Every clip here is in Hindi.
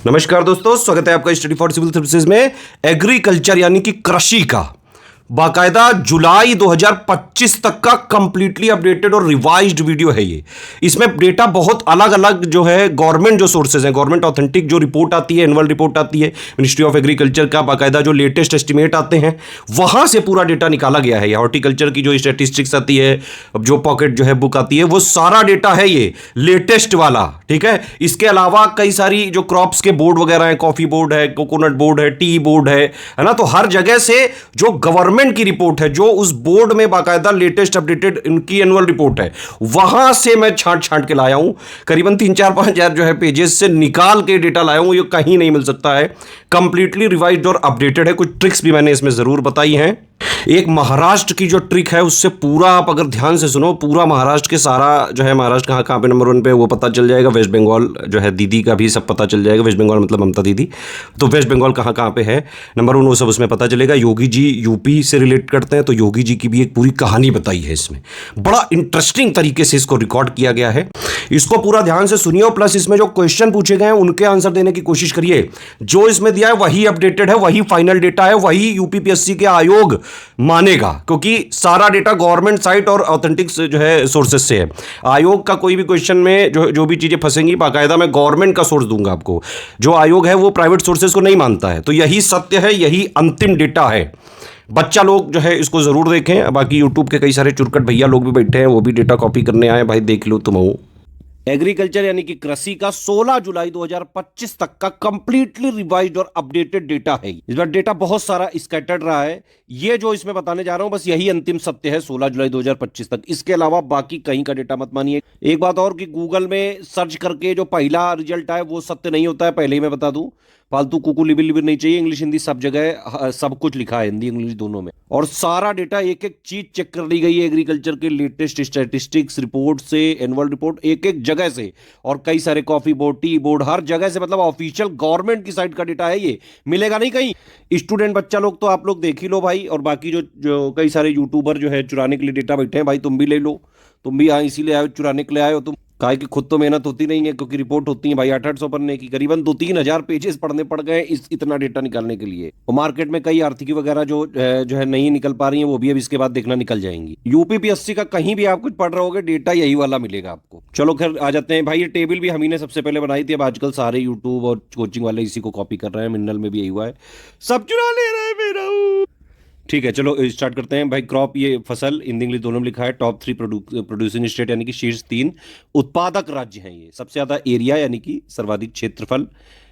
नमस्कार दोस्तों, स्वागत है आपका स्टडी फॉर सिविल सर्विसेज में। एग्रीकल्चर यानी कि कृषि का बाकायदा जुलाई 2025 तक का कंप्लीटली अपडेटेड और रिवाइज्ड वीडियो है ये। इसमें डेटा बहुत अलग अलग जो है गवर्नमेंट जो सोर्सेज हैं, गवर्नमेंट ऑथेंटिक जो रिपोर्ट आती है, एनुअल रिपोर्ट आती है मिनिस्ट्री ऑफ एग्रीकल्चर का, बाकायदा जो लेटेस्ट एस्टिमेट आते हैं वहां से पूरा डेटा निकाला गया है। हॉर्टिकल्चर की जो स्टैटिस्टिक्स आती है, जो पॉकेट जो है बुक आती है, वो सारा डेटा है ये लेटेस्ट वाला। ठीक है, इसके अलावा कई सारी जो क्रॉप्स के बोर्ड वगैरह हैं, कॉफी बोर्ड है, कोकोनट बोर्ड है, टी बोर्ड है ना, तो हर जगह से जो गवर्नमेंट की रिपोर्ट है, जो उस बोर्ड में बाकायदा लेटेस्ट अपडेटेड इनकी एनुअल रिपोर्ट है, वहां से मैं छांट छांट के लाया हूं। करीबन 3-4-5 हजार जो है पेजेस से निकाल के डेटा लाया हूं। ये कहीं नहीं मिल सकता है, कंप्लीटली रिवाइज्ड और अपडेटेड है। कुछ ट्रिक्स भी मैंने इसमें जरूर बताई हैं। एक महाराष्ट्र की जो ट्रिक है उससे पूरा आप अगर ध्यान से सुनो, पूरा महाराष्ट्र के सारा जो है, महाराष्ट्र कहाँ कहाँ पे नंबर 1 पे वो पता चल जाएगा। वेस्ट बंगाल जो है दीदी का भी सब पता चल जाएगा। वेस्ट बंगाल मतलब ममता दीदी, तो वेस्ट बंगाल कहाँ कहाँ पे है नंबर 1 वो सब उसमें पता चलेगा। योगी जी यूपी से रिलेट करते हैं, तो योगी जी की भी एक पूरी कहानी बताई है इसमें। बड़ा इंटरेस्टिंग तरीके से इसको रिकॉर्ड किया गया है। इसको पूरा ध्यान से सुनिए, प्लस इसमें जो क्वेश्चन पूछे गए हैं उनके आंसर देने की कोशिश करिए। जो इसमें दिया है वही अपडेटेड है, वही फाइनल डेटा है, वही यूपीपीएससी के आयोग मानेगा, क्योंकि सारा डेटा गवर्नमेंट साइट और ऑथेंटिक जो है सोर्सेस से है। आयोग का कोई भी क्वेश्चन में जो भी चीजें फंसेंगी, बाकायदा मैं गवर्नमेंट का सोर्स दूंगा आपको। जो आयोग है वो प्राइवेट सोर्सेस को नहीं मानता है, तो यही सत्य है, यही अंतिम डेटा है। बच्चा लोग जो है इसको जरूर देखें। बाकी यूट्यूब के कई सारे चुरकट भैया लोग भी बैठे हैं, वो भी डेटा कॉपी करने आए, भाई देख लो तुम हो। एग्रीकल्चर यानी कि कृषि का 16 जुलाई 2025 तक का कंप्लीटली रिवाइज्ड और अपडेटेड डेटा है। इस बार डेटा बहुत सारा स्कैटर्ड रहा है। ये जो इसमें बताने जा रहा हूं बस यही अंतिम सत्य है 16 जुलाई 2025 तक। इसके अलावा बाकी कहीं का डेटा मत मानिए। एक बात और कि गूगल में सर्च करके जो पहला रिजल्ट आए वो सत्य नहीं होता है, पहले ही मैं बता दूं। फालतू कुकू लिबिर लिबिर नहीं चाहिए। इंग्लिश हिंदी सब जगह सब कुछ लिखा है, हिंदी इंग्लिश दोनों में, और सारा डेटा एक एक चीज चेक कर ली गई है एग्रीकल्चर के लेटेस्ट स्टैटिस्टिक्स रिपोर्ट से, एनुअल रिपोर्ट एक एक जगह से, और कई सारे कॉफी बोर्ड, टी बोर्ड, हर जगह से, मतलब ऑफिशियल गवर्नमेंट की साइट का डेटा है। ये मिलेगा नहीं कहीं। स्टूडेंट बच्चा लोग तो आप लोग देख ही लो भाई, और बाकी जो कई सारे यूट्यूबर जो है चुराने के लिए डेटा बैठे हैं, भाई तुम भी ले लो। तुम भी यहाँ इसीलिए आए, चुराने के लिए आए हो तुम। काहे कि खुद तो मेहनत होती नहीं है, क्योंकि रिपोर्ट होती है भाई 800-800 पन्ने की, करीबन 2-3 हजार पेजेस पढ़ने पड़ गए इतना डेटा निकालने के लिए। और मार्केट में कई आर्थिकी वगैरह जो है नहीं निकल पा रही है, वो भी अब इसके बाद देखना निकल जाएंगी। यूपीपीएससी का कहीं भी आप कुछ पढ़ रहे होगे, डेटा यही वाला मिलेगा आपको। चलो खैर आ जाते हैं भाई। ये टेबल भी हम ही ने सबसे पहले बनाई थी। अब आजकल सारे यूट्यूब और कोचिंग वाले इसी को कॉपी कर रहे हैं। मिनरल में भी यही हुआ है, सब चुरा ले रहे हैं मेरा। ठीक है, चलो स्टार्ट करते हैं भाई। क्रॉप, ये फसल हिंदी इंग्लिश दोनों में लिखा है। टॉप 3 प्रोड्यूसिंग स्टेट यानी कि शीर्ष 3 उत्पादक राज्य हैं। ये सबसे ज्यादा एरिया यानी कि सर्वाधिक क्षेत्रफल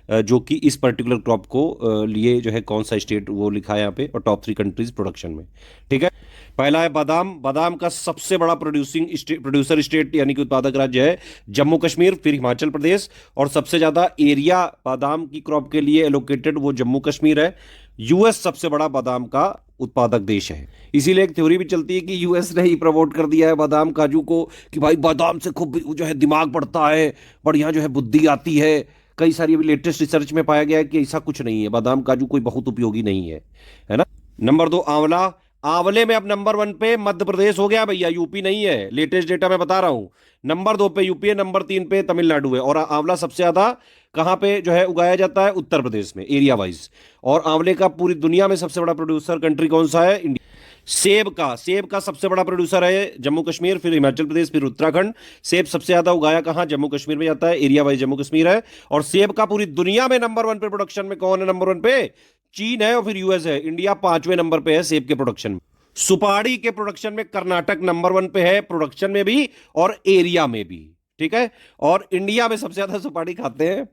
जो कि इस पर्टिकुलर क्रॉप को लिए जो है कौन सा स्टेट वो लिखा है यहाँ पे, और टॉप 3 कंट्रीज प्रोडक्शन में। ठीक है, पहला है बादाम। बादाम का सबसे बड़ा प्रोड्यूसर स्टेट यानी कि उत्पादक राज्य है जम्मू कश्मीर, फिर हिमाचल प्रदेश, और सबसे ज्यादा एरिया बादाम की क्रॉप के लिए एलोकेटेड वो जम्मू कश्मीर है। यूएस सबसे बड़ा बादाम का उत्पादक देश है। इसीलिए एक थ्योरी भी चलती है कि यूएस ने ही प्रमोट कर दिया है बादाम काजू को, कि भाई बादाम से खूब जो है दिमाग बढ़ता है, बढ़िया जो है बुद्धि आती है। कई सारी अभी लेटेस्ट रिसर्च में पाया गया है कि ऐसा कुछ नहीं है, बादाम काजू कोई बहुत उपयोगी नहीं है ना। नंबर 2 आंवला। आंवले में अब नंबर 1 पे मध्य प्रदेश हो गया भैया, यूपी नहीं है। लेटेस्ट डेटा मैं बता रहा हूं। नंबर 2 पे यूपी है, नंबर 3 पे तमिलनाडु है। और आंवला सबसे ज्यादा कहां पे जो है उगाया जाता है? उत्तर प्रदेश में, एरिया वाइज। और आंवले का पूरी दुनिया में सबसे बड़ा प्रोड्यूसर कंट्री कौन सा है? इंडिया। सेब का सबसे बड़ा प्रोड्यूसर है जम्मू कश्मीर, फिर हिमाचल प्रदेश, फिर उत्तराखंड। सेब सबसे ज्यादा उगाया कहां? जम्मू कश्मीर में जाता है, एरिया वाइज जम्मू कश्मीर है। और सेब का पूरी दुनिया में नंबर 1 पे प्रोडक्शन में कौन है? नंबर 1 पे चीन है, और फिर यूएस है। इंडिया 5वें नंबर पे है सेब के प्रोडक्शन में। सुपारी के प्रोडक्शन में कर्नाटक नंबर 1 पे है, प्रोडक्शन में भी और एरिया में भी। ठीक है, और इंडिया में सबसे ज्यादा सुपारी खाते हैं।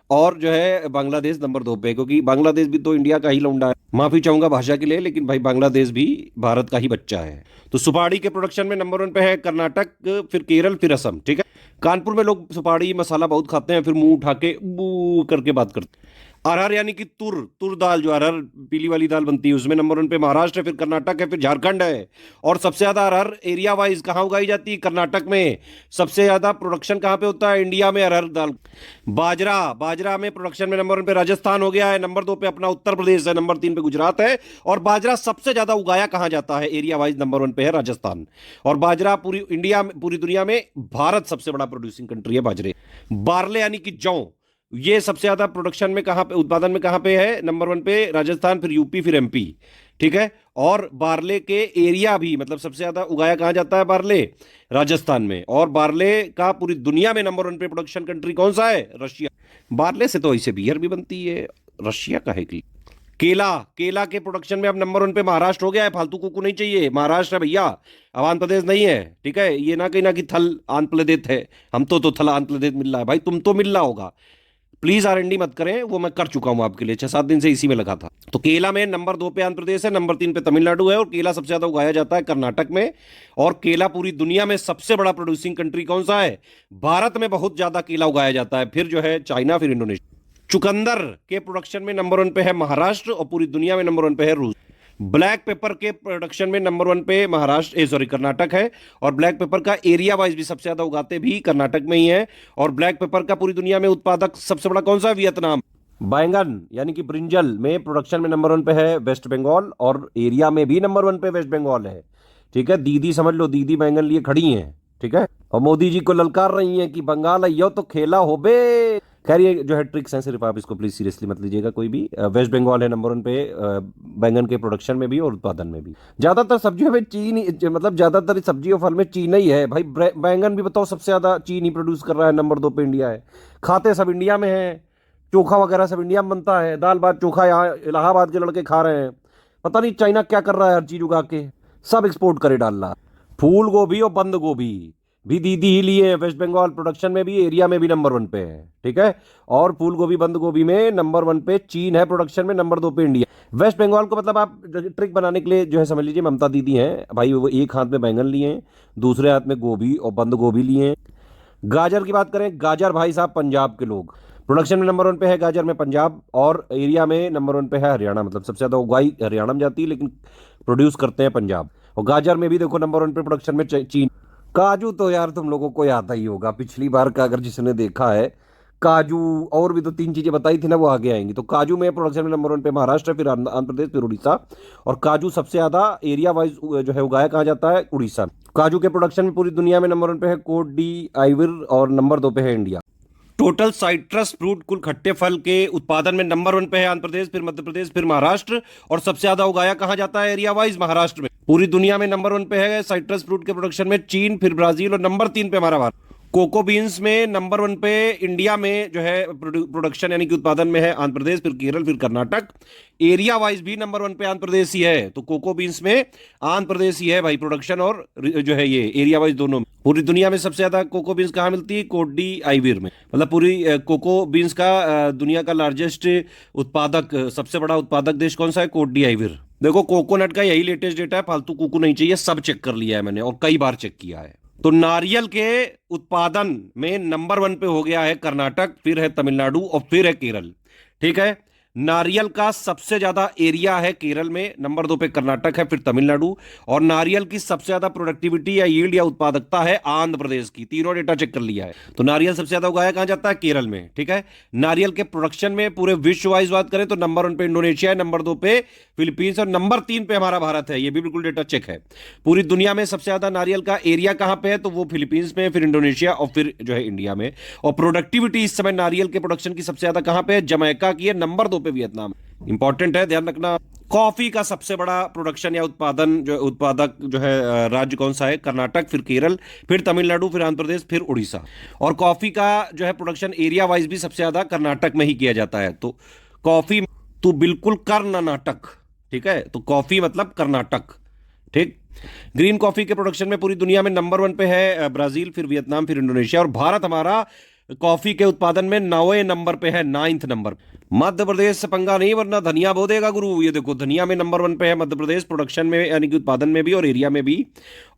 और जो है बांग्लादेश नंबर 2 पे, क्योंकि बांग्लादेश भी तो इंडिया का ही लौंडा है। माफी चाहूंगा भाषा के लिए, लेकिन भाई बांग्लादेश भी भारत का ही बच्चा है। तो सुपारी के प्रोडक्शन में नंबर 1 पे है कर्नाटक, फिर केरल, फिर असम। ठीक है, कानपुर में लोग सुपारी मसाला बहुत खाते हैं, फिर मुंह उठा के बू करके बात करते हैं। अरहर यानी कि तुर दाल, जो अरहर पीली वाली दाल बनती है, उसमें नंबर 1 पे महाराष्ट्र है, फिर कर्नाटक है, फिर झारखंड है। और सबसे ज्यादा अरहर एरिया वाइज कहां उगाई जाती है? कर्नाटक में। सबसे ज्यादा प्रोडक्शन कहां पे होता है? इंडिया में अरहर दाल। बाजरा में प्रोडक्शन में नंबर 1 पे राजस्थान हो गया है, नंबर 2 पे अपना उत्तर प्रदेश है, नंबर 3 पे गुजरात है। और बाजरा सबसे ज्यादा उगाया कहां जाता है? एरिया वाइज नंबर 1 पे है राजस्थान। और बाजरा पूरी इंडिया में, पूरी दुनिया में भारत सबसे बड़ा प्रोड्यूसिंग कंट्री है बाजरे। बार्ले यानी कि जौ, ये सबसे ज्यादा प्रोडक्शन में कहाँ पे, उत्पादन में कहाँ पे है, नंबर वन पे राजस्थान, फिर यूपी, फिर एमपी। ठीक है। और बार्ले के एरिया भी, मतलब सबसे ज्यादा उगाया कहाँ जाता है बार्ले, राजस्थान में। और बार्ले का पूरी दुनिया में नंबर वन पे प्रोडक्शन कंट्री कौन सा है, रशिया। बार्ले से तो ऐसे बियर भी बनती है, रशिया का है कि। केला, केला के प्रोडक्शन में अब नंबर वन पे महाराष्ट्र हो गया है, फालतू कुकू नहीं चाहिए, महाराष्ट्र है भैया, अब आंध्र प्रदेश नहीं है। ठीक है, ये ना कहीं ना कि थल आंध्र प्रदेश है, हम तो थल आंध्र प्रदेश मिल रहा है भाई, तुम तो मिल रहा होगा। प्लीज आरएनडी मत करें, वो मैं कर चुका हूं आपके लिए, 6-7 दिन से इसी में लगा था। तो केला में नंबर 2 पे आंध्र प्रदेश है, नंबर 3 पे तमिलनाडु है, और केला सबसे ज्यादा उगाया जाता है कर्नाटक में। और केला पूरी दुनिया में सबसे बड़ा प्रोड्यूसिंग कंट्री कौन सा है, भारत में बहुत ज्यादा केला उगाया जाता है, फिर जो है चाइना, फिर इंडोनेशिया। चुकंदर के प्रोडक्शन में नंबर 1 पे है महाराष्ट्र, और पूरी दुनिया में नंबर 1 पे है रूस। ब्लैक पेपर के प्रोडक्शन में नंबर 1 पे महाराष्ट्र, सॉरी कर्नाटक है। और ब्लैक पेपर का एरिया वाइज भी सबसे ज्यादा उगाते भी कर्नाटक में ही है। और ब्लैक पेपर का पूरी दुनिया में उत्पादक सबसे बड़ा कौन सा है, वियतनाम। बैंगन यानी कि ब्रिंजल में प्रोडक्शन में नंबर 1 पे है वेस्ट बंगाल, और एरिया में भी नंबर 1 पे वेस्ट बंगाल है। ठीक है, दीदी समझ लो, दीदी बैंगन लिए खड़ी हैं। ठीक है, और मोदी जी को ललकार रही हैं कि बंगाल आइयो तो खेला हो बे। खैर ये जो है ट्रिक्स हैं, सिर्फ आप इसको प्लीज सीरियसली मत लीजिएगा कोई भी। वेस्ट बंगाल है नंबर 1 पे बैंगन के प्रोडक्शन में भी और उत्पादन में भी। ज्यादातर सब्जियों में चीन मतलब ज्यादातर सब्जी और फल में चीन ही है भाई। बैंगन भी बताओ सबसे ज्यादा चीन ही प्रोड्यूस कर रहा है, नंबर 2 पे इंडिया है। खाते सब इंडिया में है, चोखा वगैरह सब इंडिया में बनता है, दाल भात चोखा यहाँ इलाहाबाद के लड़के खा रहे हैं। पता नहीं चाइना क्या कर रहा है, हर चीज उगा के सब एक्सपोर्ट करे डाल रहा है। फूल गोभी और बंद गोभी भी दीदी ही लिए है, वेस्ट बंगाल प्रोडक्शन में भी एरिया में भी नंबर 1 पे है। ठीक है, और फूल गोभी बंद गोभी में नंबर 1 पे चीन है, प्रोडक्शन में नंबर 2 पे इंडिया। वेस्ट बंगाल को मतलब आप ट्रिक बनाने के लिए जो है समझ लीजिए ममता दीदी हैं भाई, वो एक हाथ में बैंगन लिए हैं, दूसरे हाथ में गोभी और बंद गोभी लिए हैं। गाजर की बात करें, गाजर भाई साहब पंजाब के लोग, प्रोडक्शन में नंबर 1 पे है गाजर में पंजाब, और एरिया में नंबर 1 पे है हरियाणा। मतलब सबसे ज्यादा उगाई हरियाणा में जाती है, लेकिन प्रोड्यूस करते हैं पंजाब। और गाजर में भी देखो नंबर 1 पे प्रोडक्शन में चीन। काजू तो यार तुम लोगों को आता ही होगा, पिछली बार का अगर जिसने देखा है, काजू और भी तो 3 चीजें बताई थी ना, वो आगे आएंगी। तो काजू में प्रोडक्शन में नंबर 1 पे महाराष्ट्र, फिर आंध्र प्रदेश, फिर उड़ीसा। और काजू सबसे ज्यादा एरिया वाइज जो है उगाया कहाँ जाता है, उड़ीसा। काजू के प्रोडक्शन में पूरी दुनिया में नंबर 1 पे है कोट डी आइवर, और नंबर 2 पे है इंडिया। टोटल साइट्रस फ्रूट, कुल खट्टे फल के उत्पादन में नंबर 1 पे है आंध्र प्रदेश, फिर मध्य प्रदेश, फिर महाराष्ट्र। और सबसे ज्यादा उगाया कहाँ जाता है एरिया वाइज, महाराष्ट्र में। पूरी दुनिया में नंबर 1 पे है साइट्रस फ्रूट के प्रोडक्शन में चीन, फिर ब्राजील, और नंबर 3 पे हमारा भारत। कोको बीन्स में नंबर 1 पे इंडिया में जो है प्रोडक्शन यानी कि उत्पादन में है आंध्र प्रदेश, फिर केरल, फिर कर्नाटक। एरिया वाइज भी नंबर 1 पे आंध्र प्रदेश ही है। तो कोको बीन्स में आंध्र प्रदेश ही है भाई, प्रोडक्शन और जो है ये एरिया वाइज दोनों में। पूरी दुनिया में सबसे ज्यादा कोको बीन्स कहाँ मिलती है, कोडी आइविर में। मतलब पूरी कोको बीन्स का दुनिया का लार्जेस्ट उत्पादक, सबसे बड़ा उत्पादक देश कौन सा है, कोडी आइविर। देखो कोकोनट का यही लेटेस्ट डेटा है, फालतू कुकू नहीं चाहिए, सब चेक कर लिया है मैंने और कई बार चेक किया है। तो नारियल के उत्पादन में नंबर 1 पे हो गया है कर्नाटक, फिर है तमिलनाडु, और फिर है केरल। ठीक है, नारियल का सबसे ज्यादा एरिया है केरल में, नंबर 2 पे कर्नाटक है, फिर तमिलनाडु। और नारियल की सबसे ज्यादा प्रोडक्टिविटी या यील्ड या उत्पादकता है आंध्र प्रदेश की। तीनों डेटा चेक कर लिया है। तो नारियल सबसे ज्यादा उगाया कहां जाता है, केरल में। ठीक है, नारियल के प्रोडक्शन में पूरे विश्व वाइज बात करें तो नंबर 1 पे इंडोनेशिया है, नंबर 2 पे फिलीपींस, और नंबर 3 पे हमारा भारत है। ये भी बिल्कुल डेटा चेक है। पूरी दुनिया में सबसे ज्यादा नारियल का एरिया कहां पे है, तो वो फिलीपींस में, फिर इंडोनेशिया, और फिर जो है इंडिया में। और प्रोडक्टिविटी इस समय नारियल के प्रोडक्शन की सबसे ज्यादा कहां पे है, जमैका की है, नंबर 2 पे वियतनाम। इंपॉर्टेंट है, ध्यान रखना। कॉफी का सबसे बड़ा प्रोडक्शन या उत्पादन जो उत्पादक जो है राज्य कौन सा है, कर्नाटक, फिर केरल, फिर तमिलनाडु, फिर आंध्र प्रदेश, फिर उड़ीसा। और कॉफी का जो है प्रोडक्शन एरिया वाइज भी सबसे ज्यादा कर्नाटक में ही किया जाता है। तो कॉफी तो बिल्कुल कर्नाटक। ठीक है, तो कॉफी मतलब कर्नाटक। ठीक। ग्रीन कॉफी के प्रोडक्शन में पूरी दुनिया में नंबर 1 पे है ब्राजील, फिर वियतनाम, फिर इंडोनेशिया। और भारत हमारा कॉफी के उत्पादन में 9वें नंबर पे है, 9th नंबर। मध्य प्रदेश से पंगा नहीं, वरना धनिया बो देगा गुरु। ये देखो धनिया में नंबर 1 पे है मध्य प्रदेश, प्रोडक्शन में यानी कि उत्पादन में भी और एरिया में भी।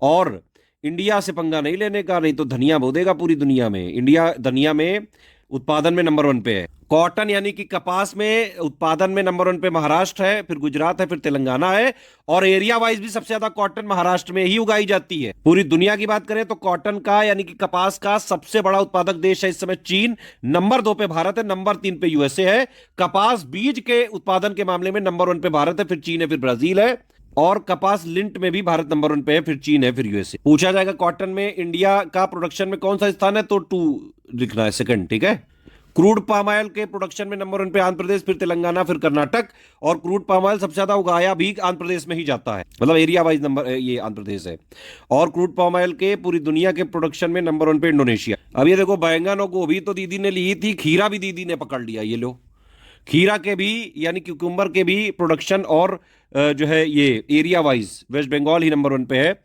और इंडिया से पंगा नहीं लेने का, नहीं तो धनिया बो देगा पूरी दुनिया में। इंडिया धनिया में उत्पादन में नंबर 1 पे है। कॉटन यानी कि कपास में उत्पादन में नंबर 1 पे महाराष्ट्र है, फिर गुजरात है, फिर तेलंगाना है। और एरिया वाइज भी सबसे ज्यादा कॉटन महाराष्ट्र में ही उगाई जाती है। पूरी दुनिया की बात करें तो कॉटन का यानी कि कपास का सबसे बड़ा उत्पादक देश है इस समय चीन, नंबर 2 पे भारत है, नंबर 3 पे यूएसए है। कपास बीज के उत्पादन के मामले में नंबर 1 पे भारत है, फिर चीन है, फिर ब्राजील है। और कपास लिंट में भी भारत नंबर 1 पे है, फिर चीन है, फिर यूएसए। पूछा जाएगा कॉटन में इंडिया का प्रोडक्शन में कौन सा स्थान है, तो 2 लिखना है, सेकंड। ठीक है, क्रूड पाम ऑयल के प्रोडक्शन में नंबर 1 पे आंध्र प्रदेश, फिर तेलंगाना, फिर कर्नाटक। और क्रूड पाम ऑयल सबसे ज्यादा उगाया भी आंध्र प्रदेश में ही जाता है, मतलब एरिया वाइज नंबर ये आंध्र प्रदेश है। और क्रूड पाम ऑयल के पूरी दुनिया के प्रोडक्शन में नंबर 1 पे इंडोनेशिया। अब ये देखो, बैंगन और गोभी तो दीदी ने ली थी, खीरा भी दीदी ने पकड़ लिया। ये लो, खीरा के भी यानी क्यूकम्बर के भी प्रोडक्शन और जो है ये एरिया वाइज वेस्ट बंगाल ही नंबर 1 पे है।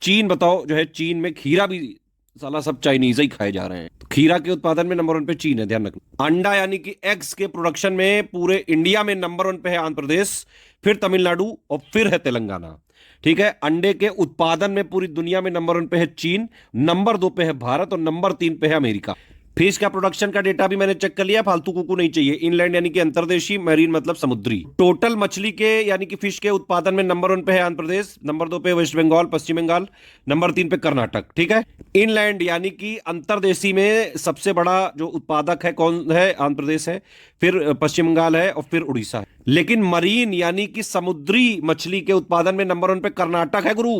चीन बताओ, जो है चीन में खीरा भी साला सब चाइनीज ही खाए जा रहे हैं। तो खीरा के उत्पादन में नंबर 1 पे चीन है, ध्यान रखना। अंडा यानी कि एग्स के प्रोडक्शन में पूरे इंडिया में नंबर 1 पे है आंध्र प्रदेश, फिर तमिलनाडु और फिर है तेलंगाना। ठीक है, अंडे के उत्पादन में पूरी दुनिया में नंबर 1 पे है चीन, नंबर 2 पे है भारत और नंबर 3 पे है अमेरिका। फिश का प्रोडक्शन का डेटा भी मैंने चेक कर लिया, फालतू कुकू नहीं चाहिए। इनलैंड यानी कि अंतर्देशीय, मैरीन मतलब समुद्री। टोटल मछली के यानी कि फिश के उत्पादन में नंबर 1 पे है आंध्र प्रदेश, नंबर 2 पे वेस्ट बंगाल पश्चिम बंगाल, नंबर 3 पे कर्नाटक। ठीक है, इनलैंड यानी कि अंतर्देशीय में सबसे बड़ा जो उत्पादक है कौन है? आंध्र प्रदेश है, फिर पश्चिम बंगाल है और फिर उड़ीसा है। लेकिन मरीन यानी कि समुद्री मछली के उत्पादन में नंबर 1 पे कर्नाटक है गुरु,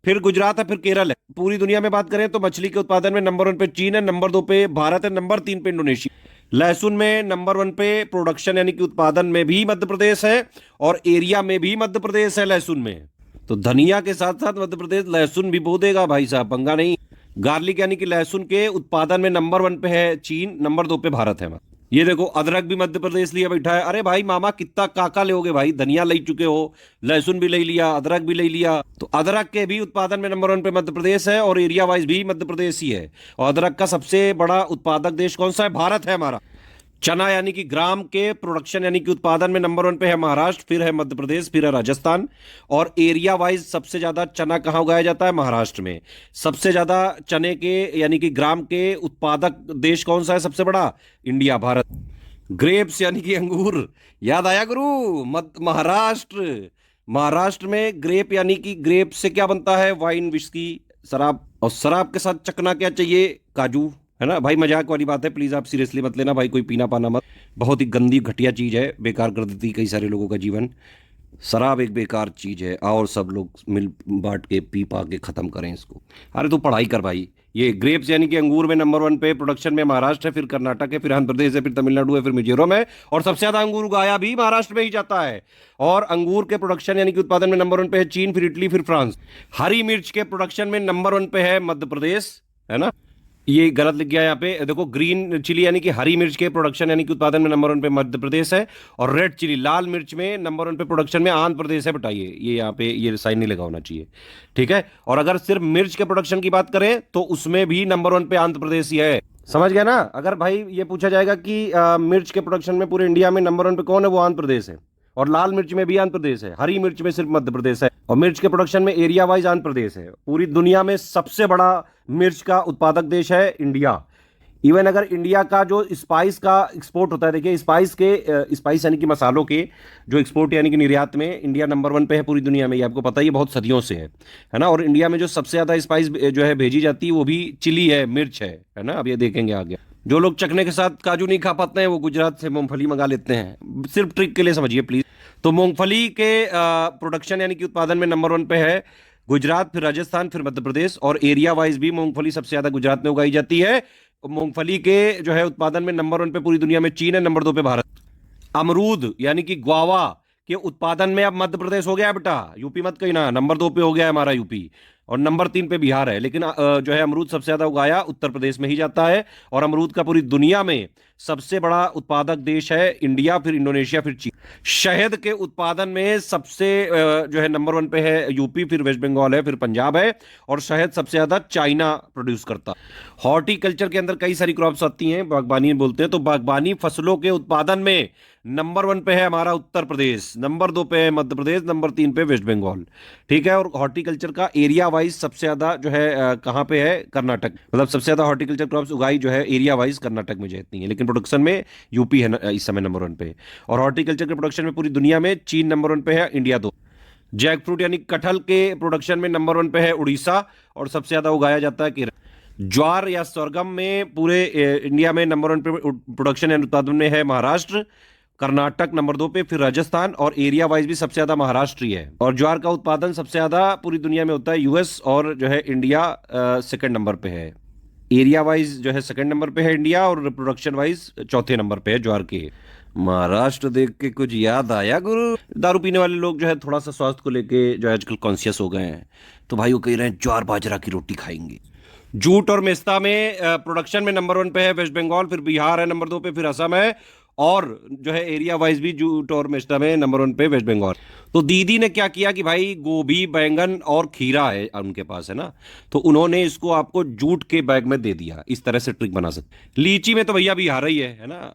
फिर गुजरात है, फिर केरल है। पूरी दुनिया में बात करें तो मछली के उत्पादन में नंबर 1 पे चीन है, नंबर 2 पे भारत है, नंबर 3 पे इंडोनेशिया। लहसुन में नंबर 1 पे प्रोडक्शन यानी कि उत्पादन में भी मध्य प्रदेश है और एरिया में भी मध्य प्रदेश है लहसुन में। तो धनिया के साथ साथ मध्य प्रदेश लहसुन भी बो देगा भाई साहब, पंगा नहीं। गार्लिक यानी कि लहसुन के उत्पादन में नंबर 1 पे है चीन, नंबर 2 पे भारत है। ये देखो, अदरक भी मध्य प्रदेश लिए बैठा है। अरे भाई मामा कितना काका लोगे भाई, धनिया ले चुके हो, लहसुन भी ले लिया, अदरक भी ले लिया। तो अदरक के भी उत्पादन में नंबर 1 पे मध्य प्रदेश है और एरिया वाइज भी मध्य प्रदेश ही है। और अदरक का सबसे बड़ा उत्पादक देश कौन सा है? भारत है हमारा। चना यानी कि ग्राम के प्रोडक्शन यानी कि उत्पादन में नंबर 1 पे है महाराष्ट्र, फिर है मध्य प्रदेश, फिर है राजस्थान। और एरिया वाइज सबसे ज्यादा चना कहाँ उगाया जाता है? महाराष्ट्र में। सबसे ज्यादा चने के यानी कि ग्राम के उत्पादक देश कौन सा है सबसे बड़ा? इंडिया, भारत। ग्रेप्स यानी कि अंगूर, याद आया गुरु? महाराष्ट्र। महाराष्ट्र में ग्रेप यानी कि ग्रेप से क्या बनता है? वाइन, विस्की, शराब। और शराब के साथ चखना क्या चाहिए? काजू, है ना भाई। मजाक वाली बात है, प्लीज आप सीरियसली मत लेना भाई, कोई पीना पाना मत। बहुत ही गंदी घटिया चीज है, बेकार कर देती कई सारे लोगों का जीवन। शराब एक बेकार चीज है, और सब लोग मिल बांट के पी पा के खत्म करें इसको। अरे तू पढ़ाई कर भाई। ये ग्रेप्स यानी कि अंगूर में नंबर 1 पे प्रोडक्शन में महाराष्ट्र है, फिर कर्नाटक है, फिर आंध्र प्रदेश है, फिर तमिलनाडु है, फिर मिजोरम है। और सबसे ज्यादा अंगूर उगाया भी महाराष्ट्र में ही जाता है। और अंगूर के प्रोडक्शन यानी कि उत्पादन में नंबर 1 पे है चीन, फिर इटली, फिर फ्रांस। हरी मिर्च के प्रोडक्शन में नंबर 1 पे है मध्य प्रदेश, है ना। ये गलत लिख गया यहाँ पे, देखो ग्रीन चिली यानी कि हरी मिर्च के प्रोडक्शन यानी कि उत्पादन में नंबर 1 पे मध्य प्रदेश है। और रेड चिली लाल मिर्च में नंबर 1 पे प्रोडक्शन में आंध्र प्रदेश है। बताइए, ये यहाँ पे ये साइन नहीं लगा होना चाहिए, ठीक है। और अगर सिर्फ मिर्च के प्रोडक्शन की बात करें तो उसमें भी नंबर 1 पे आंध्र प्रदेश ही है। समझ गया ना। अगर भाई ये पूछा जाएगा कि मिर्च के प्रोडक्शन में पूरे इंडिया में नंबर 1 पे कौन है, वो आंध्र प्रदेश है। और लाल मिर्च में भी आंध्र प्रदेश है, हरी मिर्च में सिर्फ मध्य प्रदेश है। और मिर्च के प्रोडक्शन में एरिया वाइज आंध्र प्रदेश है। पूरी दुनिया में सबसे बड़ा मिर्च का उत्पादक देश है इंडिया। इवन अगर इंडिया का जो स्पाइस का एक्सपोर्ट होता है, देखिए स्पाइस यानी कि मसालों के जो एक्सपोर्ट यानी कि निर्यात में इंडिया नंबर 1 पे है पूरी दुनिया में। ये आपको पता ही है, बहुत सदियों से है ना। और इंडिया में जो सबसे ज्यादा स्पाइस जो है भेजी जाती है वो भी चिली है, मिर्च है ना। अब ये देखेंगे आगे। जो लोग चखने के साथ काजू नहीं खा पाते हैं वो गुजरात से मूंगफली मंगा लेते हैं, सिर्फ ट्रिक के लिए समझिए प्लीज। तो मूंगफली के प्रोडक्शन यानी कि उत्पादन में नंबर 1 पे है गुजरात, फिर राजस्थान, फिर मध्य प्रदेश। और एरिया वाइज भी मूंगफली सबसे ज्यादा गुजरात में उगाई जाती है। मूंगफली के जो है उत्पादन में नंबर 1 पे पूरी दुनिया में चीन है, नंबर 2 पे भारत। अमरूद यानी कि ग्वावा के उत्पादन में अब मध्य प्रदेश हो गया बेटा, यूपी मत कहना। नंबर 2 पे हो गया है हमारा यूपी, और नंबर 3 पे बिहार है। लेकिन जो है अमरूद सबसे ज्यादा उगाया उत्तर प्रदेश में ही जाता है। और अमरूद का पूरी दुनिया में सबसे बड़ा उत्पादक देश है इंडिया, फिर इंडोनेशिया, फिर चीन। शहद के उत्पादन में सबसे जो है नंबर 1 पे है यूपी, फिर वेस्ट बंगाल है, फिर पंजाब है। और शहद सबसे ज्यादा चाइना प्रोड्यूस करता है। हॉर्टिकल्चर के अंदर कई सारी क्रॉप्स आती हैं, बागबानी बोलते हैं। तो बागबानी फसलों के उत्पादन में नंबर 1 पे है हमारा उत्तर प्रदेश, नंबर 2 पे है मध्य प्रदेश, नंबर 3 पे वेस्ट बंगाल, ठीक है। और हॉर्टिकल्चर का एरिया वाइज सबसे ज्यादा जो है कहाँ पे है? कर्नाटक। मतलब सबसे ज्यादा हॉर्टिकल्चर क्रॉप्स उगाई जो है एरिया वाइज कर्नाटक में जितनी है, लेकिन प्रोडक्शन में यूपी है इस समय नंबर 1 पे। और हॉर्टिकल्चर के प्रोडक्शन में पूरी दुनिया में चीन नंबर 1 पे है, इंडिया 2। जैक फ्रूट यानी कटहल के प्रोडक्शन में नंबर 1 पे है उड़ीसा, और सबसे ज्यादा उगाया जाता है केरल। ज्वार या सरगम में पूरे इंडिया में नंबर 1 पे प्रोडक्शन एंड उत्पादन में है महाराष्ट्र, कर्नाटक नंबर 2 पे, फिर राजस्थान। और एरिया वाइज भी सबसे ज्यादा महाराष्ट्र ही है। और ज्वार का उत्पादन सबसे ज्यादा पूरी दुनिया में होता है यूएस, और जो है इंडिया सेकंड नंबर पे है। एरिया वाइज जो है सेकंड नंबर पे है इंडिया, और प्रोडक्शन वाइज चौथे नंबर पे है ज्वार के। महाराष्ट्र देख के कुछ याद आया गुरु। दारू पीने वाले लोग जो है थोड़ा सा स्वास्थ्य को लेके जो है आजकल कॉन्शियस हो गए हैं, तो भाई वो कह रहे हैं ज्वार बाजरा की रोटी खाएंगे। जूट और मेस्ता में प्रोडक्शन में नंबर वन पे है वेस्ट बंगाल, फिर बिहार है नंबर दो पे, फिर असम है, और जो है एरिया वाइज भी जूट और मेस्ता में नंबर वन पे वेस्ट बंगाल। तो दीदी ने क्या किया कि भाई गोभी बैंगन और खीरा है उनके पास, है ना, तो उन्होंने इसको आपको जूट के बैग में दे दिया। इस तरह से ट्रिक बना सकते। लीची में तो भैया बिहार ही है ना,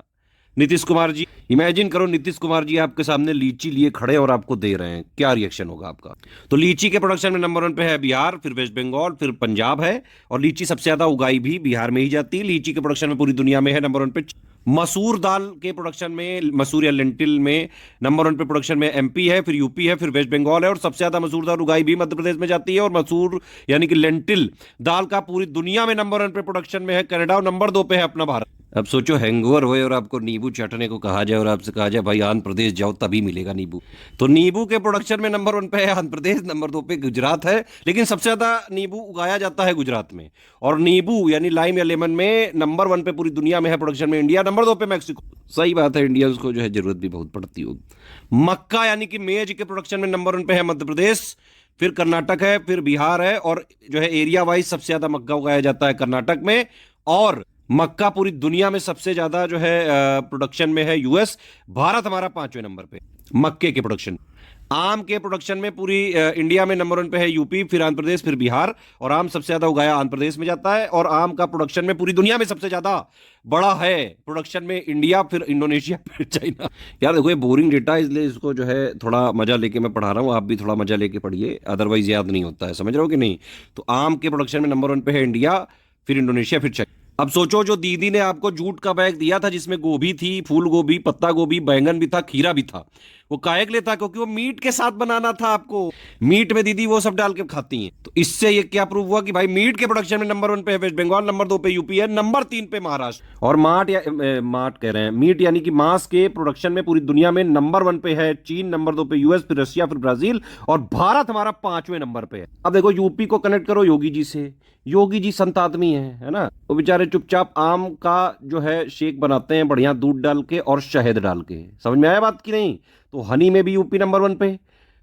नीतीश कुमार जी। इमेजिन करो नीतीश कुमार जी आपके सामने लीची लिए खड़े और आपको दे रहे हैं, क्या रिएक्शन होगा आपका। तो लीची के प्रोडक्शन में नंबर वन पे है बिहार, फिर वेस्ट बंगाल, फिर पंजाब है, और लीची सबसे ज्यादा उगाई भी बिहार में ही जाती है। लीची के प्रोडक्शन में पूरी दुनिया में है नंबर वन पे। मसूर दाल के प्रोडक्शन में, मसूर या लेंटिल में नंबर वन पे प्रोडक्शन में एमपी है, फिर यूपी है, फिर वेस्ट बंगाल है, और सबसे ज्यादा मसूर दाल उगाई भी मध्य प्रदेश में जाती है। और मसूर यानी कि लेंटिल दाल का पूरी दुनिया में नंबर वन पे प्रोडक्शन में है कनाडा, और नंबर दो पे है अपना भारत। अब सोचो हैंगओवर हुए और आपको नींबू चाटने को कहा जाए और आपसे कहा जाए भाई आंध्र प्रदेश जाओ तभी मिलेगा नींबू। तो नींबू के प्रोडक्शन में नंबर वन पे है आंध्र प्रदेश, नंबर दो पे गुजरात है, लेकिन सबसे ज्यादा नींबू उगाया जाता है गुजरात में। और नींबू यानी लाइम या लेमन में नंबर वन पे पूरी दुनिया में है प्रोडक्शन में इंडिया, नंबर दो पे मैक्सिको। सही बात है, इंडियंस को जो है जरूरत भी बहुत पड़ती होगी। मक्का यानी कि मेज के प्रोडक्शन में नंबर वन पे है मध्य प्रदेश, फिर कर्नाटक है, फिर बिहार है, और जो है एरिया वाइज सबसे ज्यादा मक्का उगाया जाता है कर्नाटक में। और मक्का पूरी दुनिया में सबसे ज्यादा जो है प्रोडक्शन में है यूएस। भारत हमारा पांचवें नंबर पे मक्के के प्रोडक्शन। आम के प्रोडक्शन में पूरी इंडिया में नंबर वन पे है यूपी, फिर आंध्र प्रदेश, फिर बिहार, और आम सबसे ज्यादा उगाया आंध्र प्रदेश में जाता है। और आम का प्रोडक्शन में पूरी दुनिया में सबसे ज्यादा बड़ा है प्रोडक्शन में इंडिया, फिर इंडोनेशिया, फिर चाइना। यार देखो ये बोरिंग डेटा है, इसलिए इसको जो है थोड़ा मजा लेके मैं पढ़ा रहा हूँ, आप भी थोड़ा मजा लेके पढ़िए, अदरवाइज याद नहीं होता है, समझ रहे हो कि नहीं। तो आम के प्रोडक्शन में नंबर वन पे है इंडिया, फिर इंडोनेशिया, फिर चाइना। अब सोचो जो दीदी ने आपको जूट का बैग दिया था जिसमें गोभी थी, फूल गोभी, पत्ता गोभी, बैंगन भी था, खीरा भी था, वो काहे के लिए था? क्योंकि वो मीट के साथ बनाना था आपको। मीट में दीदी वो सब डाल के खाती हैं। तो इससे ये क्या प्रूव हुआ कि भाई मीट के प्रोडक्शन में नंबर वन पे है वेस्ट बंगाल, नंबर दो पे यूपी है, नंबर तीन पे महाराष्ट्र। और माट कह रहे हैं, मीट यानी कि मांस के प्रोडक्शन में पूरी दुनिया में नंबर वन पे है चीन, नंबर दो पे यूएस, फिर रशिया, फिर ब्राजील, और भारत हमारा पांचवें नंबर पे है। अब देखो यूपी को कनेक्ट करो योगी जी से। योगी जी संत आदमी है ना, वो बेचारे चुपचाप आम का जो है शेक बनाते हैं बढ़िया दूध डाल के और शहद डाल के। समझ में आया बात की नहीं? तो हनी में भी यूपी नंबर वन पे,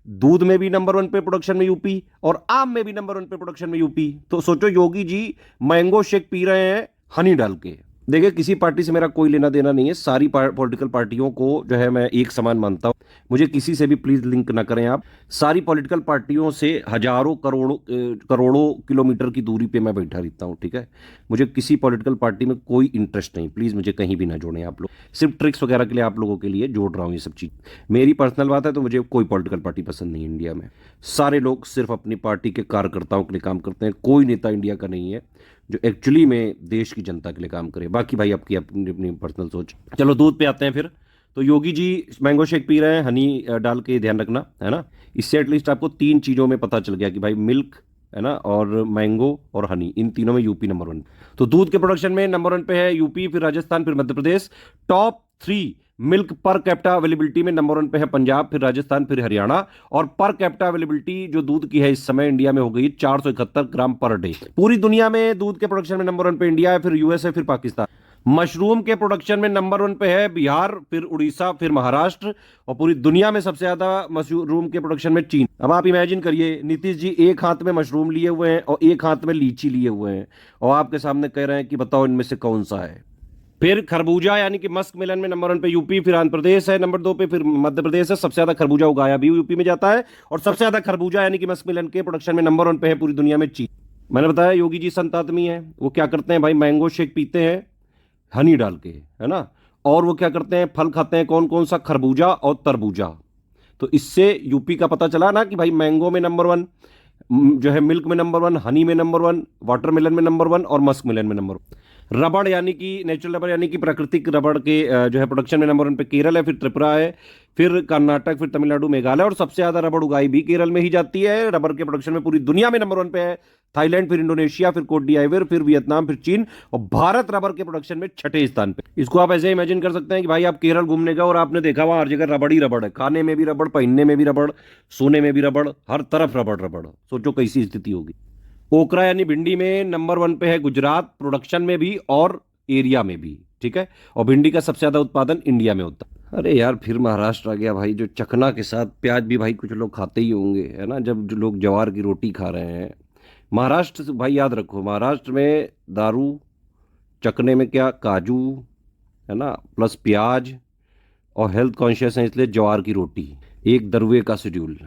दूध में भी नंबर वन पे प्रोडक्शन में यूपी, और आम में भी नंबर वन पे प्रोडक्शन में यूपी। तो सोचो Yogi G mango shake P रहे हैं हनी डाल के। देखिए किसी पार्टी से मेरा कोई लेना देना नहीं है, सारी पॉलिटिकल पार्टियों को जो है मैं एक समान मानता हूं। मुझे किसी से भी प्लीज लिंक ना करें आप। सारी पॉलिटिकल पार्टियों से हजारों करोड़ों किलोमीटर की दूरी पे मैं बैठा रहता हूं, ठीक है। मुझे किसी पॉलिटिकल पार्टी में कोई इंटरेस्ट नहीं, प्लीज मुझे कहीं भी ना जोड़ें आप लोग। सिर्फ ट्रिक्स वगैरह के लिए आप लोगों के लिए जोड़ रहा हूं ये सब चीज। मेरी पर्सनल बात है, तो मुझे कोई पॉलिटिकल पार्टी पसंद नहीं इंडिया में। सारे लोग सिर्फ अपनी पार्टी के कार्यकर्ताओं के लिए काम करते हैं। कोई नेता इंडिया का नहीं है जो एक्चुअली में देश की जनता के लिए काम करे। बाकी भाई आपकी अपनी अपनी पर्सनल सोच। चलो दूध पे आते हैं फिर। तो Yogi G mango shake P रहे हैं हनी डाल के, ध्यान रखना, है ना। इससे एटलीस्ट आपको तीन चीज़ों में पता चल गया कि भाई मिल्क, है ना, और मैंगो और हनी, इन तीनों में यूपी नंबर वन। तो दूध के प्रोडक्शन में नंबर वन पे है यूपी, फिर राजस्थान, फिर Madhya Pradesh. Top three milk per capita availability में नंबर वन पे है पंजाब, फिर राजस्थान, फिर हरियाणा। और पर कैपिटा अवेलेबिलिटी जो दूध की है इस समय इंडिया में हो गई 471 ग्राम पर डे। पूरी दुनिया में दूध के प्रोडक्शन में नंबर वन पे इंडिया है, फिर यूएस है, फिर पाकिस्तान। मशरूम के प्रोडक्शन में नंबर वन पे है बिहार, फिर उड़ीसा, फिर महाराष्ट्र। और पूरी दुनिया में सबसे ज्यादा मशरूम के प्रोडक्शन में चीन। अब आप इमेजिन करिए नीतीश जी एक हाथ में मशरूम लिए हुए हैं और एक हाथ में लीची लिए हुए हैं, और आपके सामने कह रहे हैं कि बताओ इनमें से कौन सा है। फिर खरबूजा यानी कि मस्क मिलन में नंबर वन पे यूपी, फिर आंध्र प्रदेश है नंबर दो पे, फिर मध्य प्रदेश है। सबसे ज्यादा खरबूजा उगाया भी यूपी में जाता है, और सबसे ज्यादा खरबूजा यानी कि मस्क मिलन के प्रोडक्शन में नंबर वन पे है पूरी दुनिया में चीन। मैंने बताया योगी जी संत आदमी है। वो क्या करते हैं भाई, मैंगो शेक पीते हैं हनी डाल के, है ना। और वो क्या करते हैं, फल खाते हैं, कौन कौन सा, खरबूजा और तरबूजा। तो इससे यूपी का पता चला ना कि भाई मैंगो में नंबर वन, जो है मिल्क में नंबर वन, हनी में नंबर वन, वाटरमेलन में नंबर वन, और मस्क मिलन में नंबर वन। रबड़ यानी कि नेचुरल रबड़ यानी कि प्राकृतिक रबड़ के जो है प्रोडक्शन में नंबर वन पे केरल है, फिर त्रिपुरा है, फिर कर्नाटक, फिर तमिलनाडु, मेघालय। और सबसे ज्यादा रबड़ उगाई भी केरल में ही जाती है। रबड़ के प्रोडक्शन में पूरी दुनिया में नंबर वन पे है थाईलैंड, फिर इंडोनेशिया, फिर कोट डी आइवर, फिर वियतनाम, फिर चीन। और भारत रबड़ के प्रोडक्शन में छठे स्थान पे। इसको आप ऐसे इमेजिन कर सकते हैं कि भाई आप केरल घूमने गए और आपने देखा वहां हर जगह रबड़ ही रबड़ है। खाने में भी रबड़, पहनने में भी रबड़, सोने में भी रबड़, हर तरफ रबड़ रबड़। सोचो कैसी स्थिति होगी। ओकरा यानी भिंडी में नंबर 1 पे है गुजरात, प्रोडक्शन में भी और एरिया में भी, ठीक है। और भिंडी का सबसे ज्यादा उत्पादन इंडिया में होता है। अरे यार फिर महाराष्ट्र आ गया भाई, जो चखना के साथ प्याज भी भाई कुछ लोग खाते ही होंगे, है ना, जब जो लोग ज्वार की रोटी खा रहे हैं। महाराष्ट्र से भाई याद रखो, महाराष्ट्र में दारू, चखने में क्या काजू, है ना, प्लस प्याज, और हेल्थ कॉन्शियस है इसलिए ज्वार की रोटी, एक दरवे का शेड्यूल।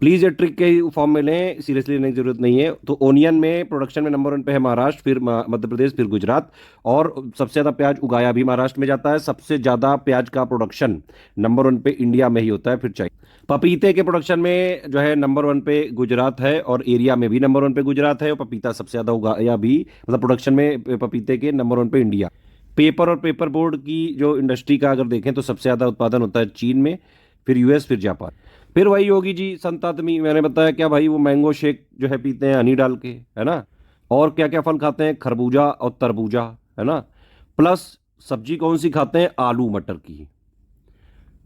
प्लीज़ ये ट्रिक के फॉर्म में लें, सीरियसली लेने की जरूरत नहीं है। तो ओनियन में प्रोडक्शन में नंबर 1 पे है महाराष्ट्र, फिर मध्य प्रदेश, फिर गुजरात। और सबसे ज़्यादा प्याज उगाया भी महाराष्ट्र में जाता है। सबसे ज़्यादा प्याज का प्रोडक्शन नंबर 1 पे इंडिया में ही होता है, फिर चाइना। पपीते के प्रोडक्शन में जो है नंबर 1 पे गुजरात है, और एरिया में भी नंबर 1 पे गुजरात है। और पपीता सबसे ज़्यादा उगाया भी, मतलब प्रोडक्शन में पपीते के नंबर 1 पे इंडिया। पेपर और पेपर बोर्ड की जो इंडस्ट्री का अगर देखें तो सबसे ज़्यादा उत्पादन होता है चीन में, फिर यूएस, फिर जापान। फिर वही योगी जी संत आदमी मैंने बताया क्या भाई, वो मैंगो शेक जो है पीते हैं हनी डाल के, है ना। और क्या क्या फल खाते हैं, खरबूजा और तरबूजा, है ना। प्लस सब्जी कौन सी खाते हैं, आलू मटर की।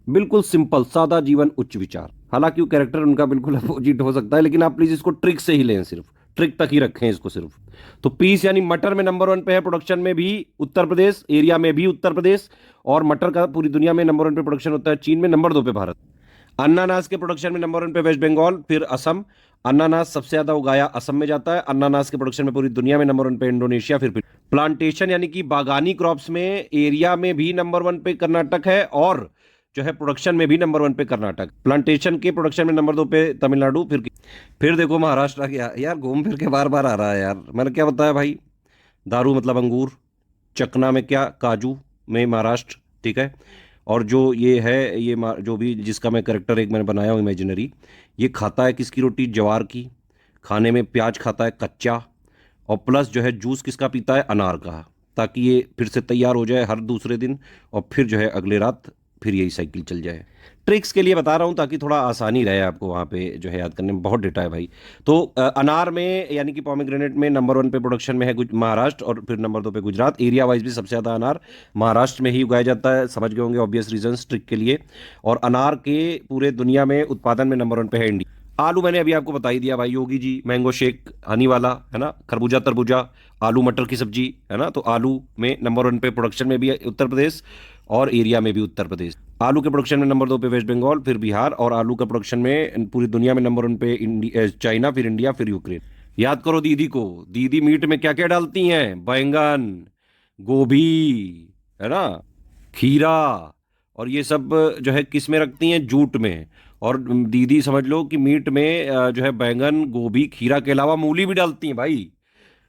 बिल्कुल सिंपल सादा जीवन उच्च विचार। हालांकि वो कैरेक्टर उनका बिल्कुल अपोजिट हो सकता है, लेकिन आप प्लीज इसको ट्रिक से ही लें, सिर्फ ट्रिक तक ही रखें इसको सिर्फ। तो पीस यानी मटर में नंबर 1 पे है, प्रोडक्शन में भी उत्तर प्रदेश, एरिया में भी उत्तर प्रदेश। और मटर का पूरी दुनिया में नंबर 1 पे प्रोडक्शन होता है चीन में, नंबर 2 पे भारत। अनानास के प्रोडक्शन में नंबर 1 पे वेस्ट बंगाल, फिर असम। अनानास सबसे ज्यादा उगाया असम में जाता है। अनानास के प्रोडक्शन में पूरी दुनिया में नंबर 1 पे इंडोनेशिया, फिर प्लांटेशन यानी कि बागानी क्रॉप्स में एरिया में भी नंबर 1 पे कर्नाटक है, और जो है प्रोडक्शन में भी नंबर 1 पे कर्नाटक। प्लांटेशन के प्रोडक्शन में नंबर 2 पे तमिलनाडु, फिर देखो महाराष्ट्र आ गया यार, घूम फिर के बार बार आ रहा है यार। मैंने क्या बताया भाई, दारू मतलब अंगूर, चकना में क्या काजू में महाराष्ट्र, ठीक है। और जो ये है ये जो भी जिसका मैं करेक्टर एक मैंने बनाया हूँ इमेजिनरी, ये खाता है किसकी रोटी, ज्वार की। खाने में प्याज खाता है कच्चा, और प्लस जो है जूस किसका पीता है, अनार का, ताकि ये फिर से तैयार हो जाए हर दूसरे दिन, और फिर जो है अगले रात फिर यही साइकिल चल जाए। ट्रिक्स के लिए बता रहा हूँ ताकि थोड़ा आसानी रहे आपको वहाँ पे जो है याद करने में, बहुत डेटा है भाई। तो अनार में यानी कि पोमेग्रेनेट में नंबर 1 पे प्रोडक्शन में है महाराष्ट्र, और फिर नंबर 2 पे गुजरात। एरिया वाइज भी सबसे ज़्यादा अनार महाराष्ट्र में ही उगाया जाता है, समझ गए होंगे ऑब्वियस रीजंस ट्रिक के लिए। और अनार के पूरे दुनिया में उत्पादन में नंबर 1 पे है इंडिया। आलू मैंने अभी आपको बता ही दिया भाई, Yogi G mango shake Honey वाला, है ना। खरबूजा तरबूजा, आलू मटर की सब्जी, है ना। तो आलू में नंबर 1 पे प्रोडक्शन में भी है उत्तर प्रदेश, और एरिया में भी उत्तर प्रदेश। आलू के प्रोडक्शन में नंबर 2 पे वेस्ट बंगाल, फिर बिहार। और आलू का प्रोडक्शन में पूरी दुनिया में नंबर 1 पे चाइना, फिर इंडिया, फिर यूक्रेन। याद करो दीदी को, दीदी मीट में क्या क्या डालती हैं, बैंगन, गोभी, है ना, खीरा, और ये सब जो है किस में रखती हैं, जूट में। और दीदी समझ लो कि मीट में जो है बैंगन, गोभी, खीरा के अलावा मूली भी डालती हैं भाई।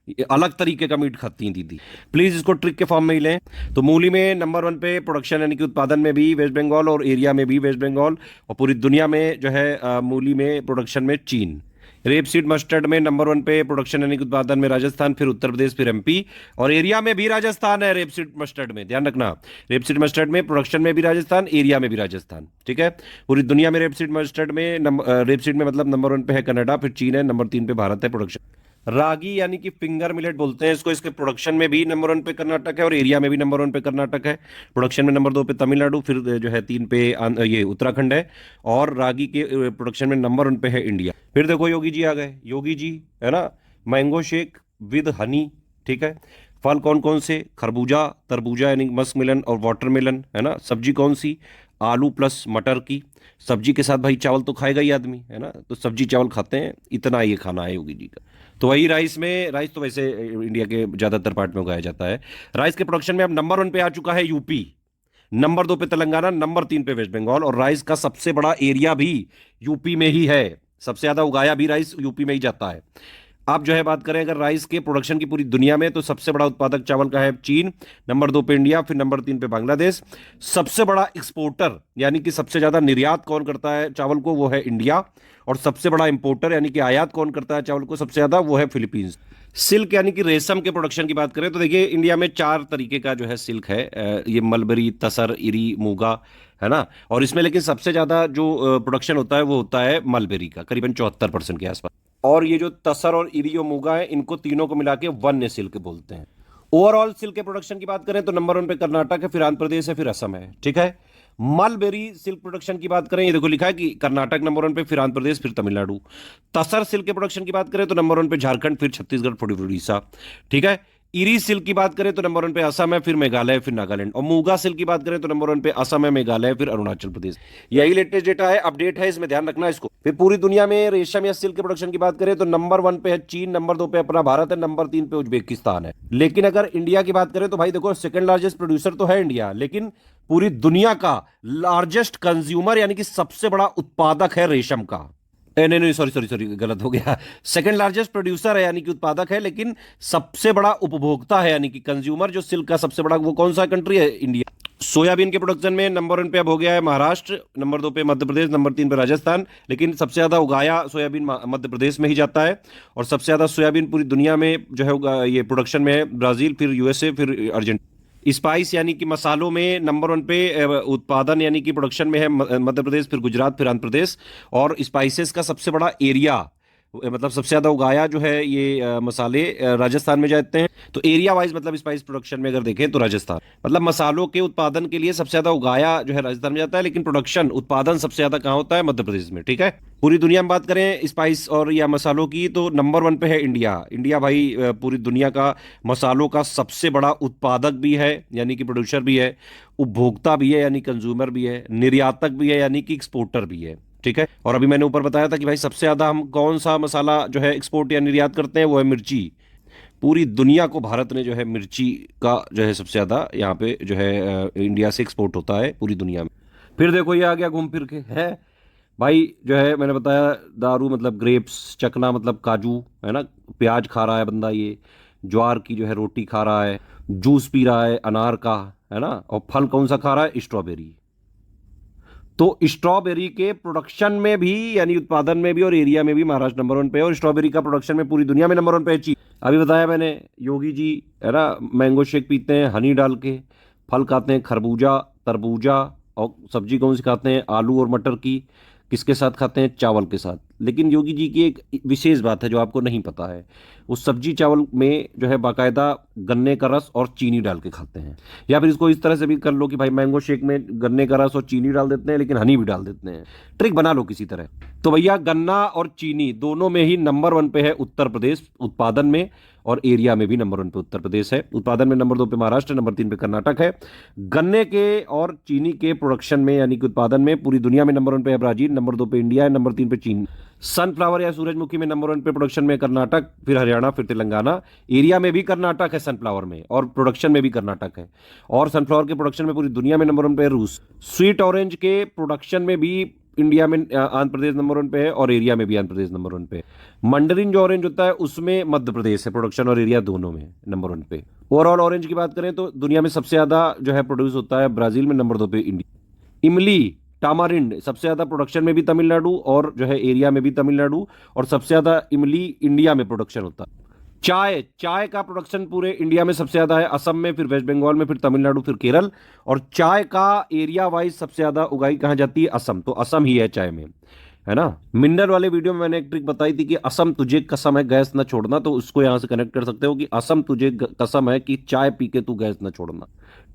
ये अलग तरीके का मीट खाती हैं दीदी। प्लीज इसको ट्रिक के फॉर्म में ही लें। तो मूली में नंबर 1 पे प्रोडक्शन यानी कि उत्पादन में भी वेस्ट बंगाल, और एरिया में भी वेस्ट बंगाल। और पूरी दुनिया में जो है मूली में प्रोडक्शन में चीन। रेपसीड मस्टर्ड में नंबर 1 पे प्रोडक्शन यानी कि उत्पादन में राजस्थान, फिर उत्तर प्रदेश, फिर एमपी। और एरिया में भी राजस्थान है रेपसीड मस्टर्ड में, ध्यान रखना। रेपसीड मस्टर्ड में प्रोडक्शन में भी राजस्थान, एरिया में भी राजस्थान, ठीक है। पूरी दुनिया में रेपसीड मस्टर्ड में रेपसीड में मतलब नंबर 1 पे है कनाडा, फिर चीन है, नंबर 3 पे भारत है प्रोडक्शन। रागी यानी कि फिंगर मिलेट बोलते हैं इसको, इसके प्रोडक्शन में भी नंबर 1 पे कर्नाटक है, और एरिया में भी नंबर 1 पे कर्नाटक है। प्रोडक्शन में नंबर 2 पे तमिलनाडु, फिर जो है 3 पे ये उत्तराखंड है। और रागी के प्रोडक्शन में नंबर 1 पे है इंडिया। फिर देखो योगी जी आ गए, योगी जी, है ना। मैंगो शेक विद हनी, ठीक है। फल कौन कौन से, खरबूजा, तरबूजा यानी मस्क मिलन और वाटरमेलन, है ना। सब्जी कौन सी, आलू प्लस मटर की। सब्जी के साथ भाई चावल तो खाएगा ही आदमी, है ना। तो सब्जी चावल खाते हैं, इतना ये खाना है योगी जी का। तो वही राइस में, राइस तो वैसे इंडिया के ज़्यादातर पार्ट में उगाया जाता है। राइस के प्रोडक्शन में अब नंबर 1 पे आ चुका है यूपी, नंबर 2 पे तेलंगाना, नंबर 3 पे वेस्ट बंगाल। और राइस का सबसे बड़ा एरिया भी यूपी में ही है, सबसे ज़्यादा उगाया भी राइस यूपी में ही जाता है। अब जो है बात करें अगर राइस के प्रोडक्शन की पूरी दुनिया में, तो सबसे बड़ा उत्पादक चावल का है चीन, नंबर 2 पे इंडिया, फिर नंबर 3 पे बांग्लादेश। सबसे बड़ा एक्सपोर्टर यानी कि सबसे ज्यादा निर्यात कौन करता है चावल को, वो है इंडिया। और सबसे बड़ा इंपोर्टर यानी कि आयात कौन करता है चावल को सबसे ज्यादा, वो है फिलीपींस। सिल्क यानी कि रेशम के प्रोडक्शन की बात करें तो देखिए इंडिया में 4 तरीके का जो है सिल्क है, ये मलबरी, तसर, इरी, मूंगा, है ना। और इसमें लेकिन सबसे ज्यादा जो प्रोडक्शन होता है वो होता है मलबेरी का, करीबन 74% के आसपास। और ये जो तसर और इरी और मूंगा है, इनको तीनों को मिला के वन्य सिल्क बोलते हैं। ओवरऑल सिल्क के प्रोडक्शन की बात करें तो नंबर 1 पे कर्नाटक है, फिर आंध्र प्रदेश है, फिर असम है, ठीक है। मलबेरी सिल्क प्रोडक्शन की बात करें, ये देखो लिखा है कि कर्नाटक नंबर 1 पे, फिर आंध्र प्रदेश, फिर तमिलनाडु। तसर सिल्क के प्रोडक्शन की बात करें तो नंबर 1 पे झारखंड, फिर छत्तीसगढ़, फिर उड़ीसा। ठीक है। इरी सिल्क की बात करें तो नंबर 1 पे असम है, फिर मेघालय, फिर नागालैंड। और मूगा सिल्क की बात करें तो नंबर 1 पे असम है, मेघालय, फिर अरुणाचल प्रदेश। यही लेटेस्ट डेटा है, अपडेट है, इसमें ध्यान रखना इसको। फिर पूरी दुनिया में रेशम या सिल्क के प्रोडक्शन की बात करें तो नंबर 1 पे है चीन, नंबर 2 पे अपना भारत है, नंबर 3 पे उज्बेकिस्तान है। लेकिन अगर इंडिया की बात करें तो भाई देखो, सेकंड लार्जेस्ट प्रोड्यूसर तो है इंडिया, लेकिन पूरी दुनिया का लार्जेस्ट कंज्यूमर यानी कि सबसे बड़ा उत्पादक है रेशम का। नहीं नहीं, सॉरी सॉरी सॉरी, गलत हो गया। सेकंड लार्जेस्ट प्रोड्यूसर है यानी कि उत्पादक है, लेकिन सबसे बड़ा उपभोक्ता है यानी कि कंज्यूमर जो सिल्क का सबसे बड़ा, वो कौन सा कंट्री है? इंडिया। सोयाबीन के प्रोडक्शन में नंबर 1 पे अब हो गया है महाराष्ट्र, नंबर 2 पे मध्य प्रदेश, नंबर 3 पे राजस्थान। लेकिन सबसे ज्यादा उगाया सोयाबीन मध्य प्रदेश में ही जाता है। और सबसे ज्यादा सोयाबीन पूरी दुनिया में जो है ये प्रोडक्शन में है ब्राजील, फिर यूएसए, फिर अर्जेंटीना। स्पाइस यानी कि मसालों में नंबर 1 पे उत्पादन यानी कि प्रोडक्शन में है मध्य प्रदेश, फिर गुजरात, फिर आंध्र प्रदेश। और स्पाइसेस का सबसे बड़ा एरिया, मतलब सबसे ज्यादा उगाया जो है ये मसाले राजस्थान में जाते हैं। तो एरिया वाइज मतलब स्पाइस प्रोडक्शन में अगर देखें तो राजस्थान, मतलब मसालों के उत्पादन के लिए सबसे ज्यादा उगाया जो है राजस्थान में जाता है, लेकिन प्रोडक्शन उत्पादन सबसे ज्यादा कहाँ होता है? मध्य प्रदेश में। ठीक है। पूरी दुनिया में बात करें स्पाइस और या मसालों की तो नंबर 1 पे है इंडिया। इंडिया भाई पूरी दुनिया का मसालों का सबसे बड़ा उत्पादक भी है यानी कि प्रोड्यूसर भी है, उपभोक्ता भी है यानी कंज्यूमर भी है, निर्यातक भी है यानी कि एक्सपोर्टर भी है। ठीक है। और अभी मैंने ऊपर बताया था कि भाई सबसे ज्यादा हम कौन सा मसाला जो है एक्सपोर्ट या निर्यात करते हैं, वो है मिर्ची। पूरी दुनिया को भारत ने जो है मिर्ची का जो है सबसे ज्यादा यहाँ पे जो है इंडिया से एक्सपोर्ट होता है पूरी दुनिया में। फिर देखो ये आ गया घूम फिर के है भाई, जो है मैंने बताया दारू मतलब ग्रेप्स, चकना मतलब काजू, है ना। प्याज खा रहा है बंदा, ये ज्वार की जो है रोटी खा रहा है, जूस पी रहा है अनार का, है ना। और फल कौन सा खा रहा है? स्ट्रॉबेरी। तो स्ट्रॉबेरी के प्रोडक्शन में भी यानी उत्पादन में भी और एरिया में भी महाराष्ट्र नंबर 1 पे है। और स्ट्रॉबेरी का प्रोडक्शन में पूरी दुनिया में नंबर 1 पे है। अभी बताया मैंने, योगी जी है ना मैंगो शेक पीते हैं हनी डाल के, फल खाते हैं खरबूजा, तरबूजा, और सब्जी कौन सी खाते हैं? आलू और मटर की। किसके साथ खाते हैं? चावल के साथ। लेकिन योगी जी की एक विशेष बात है जो आपको नहीं पता है, उस सब्जी चावल में जो है बाकायदा गन्ने का रस और चीनी डाल के खाते हैं। या फिर इसको इस तरह से भी कर लो कि भाई मैंगो शेक में गन्ने का रस और चीनी डाल देते हैं, लेकिन हनी भी डाल देते हैं। ट्रिक बना लो किसी तरह। तो भैया गन्ना और चीनी दोनों में ही नंबर 1 पे है उत्तर प्रदेश उत्पादन में, और एरिया में भी नंबर 1 पे उत्तर प्रदेश है। उत्पादन में नंबर 2 पे महाराष्ट्र, नंबर 3 पे कर्नाटक है। गन्ने के और चीनी के प्रोडक्शन में यानी कि उत्पादन में पूरी दुनिया में नंबर 1 पे है ब्राजील, नंबर 2 पे इंडिया है, नंबर 3 पे चीन। सनफ्लावर या सूरजमुखी में नंबर 1 पे प्रोडक्शन में कर्नाटक, फिर हरियाणा, फिर तेलंगाना। एरिया में भी कर्नाटक है सनफ्लावर में, और प्रोडक्शन में भी कर्नाटक है। और सनफ्लावर के प्रोडक्शन में पूरी दुनिया में नंबर 1 पे है रूस। स्वीट ऑरेंज के प्रोडक्शन में भी इंडिया में आंध्र प्रदेश नंबर 1 पे है, और एरिया में भी आंध्र प्रदेश नंबर 1 पे है। मंडरिन जो ऑरेंज होता है उसमें मध्य प्रदेश है, प्रोडक्शन और एरिया दोनों में नंबर 1 पे। ओवरऑल ऑरेंज की बात करें तो दुनिया में सबसे ज्यादा जो है प्रोड्यूस होता है ब्राजील में, नंबर 2 पे इंडिया। इमली टामारिंड सबसे ज्यादा प्रोडक्शन में भी तमिलनाडु, और जो है एरिया में भी तमिलनाडु। और सबसे ज्यादा इमली इंडिया में प्रोडक्शन होता है। चाय, चाय का प्रोडक्शन पूरे इंडिया में सबसे ज्यादा है असम में, फिर वेस्ट बंगाल में, फिर तमिलनाडु, फिर केरल। और चाय का एरिया वाइज सबसे ज्यादा उगाई कहाँ जाती है? असम। तो असम ही है चाय में, है ना। मिनरल वाले वीडियो में मैंने एक ट्रिक बताई थी कि असम तुझे कसम है गैस न छोड़ना, तो उसको यहां से कनेक्ट कर सकते हो कि असम तुझे कसम है कि चाय पी के तू गैस न छोड़ना।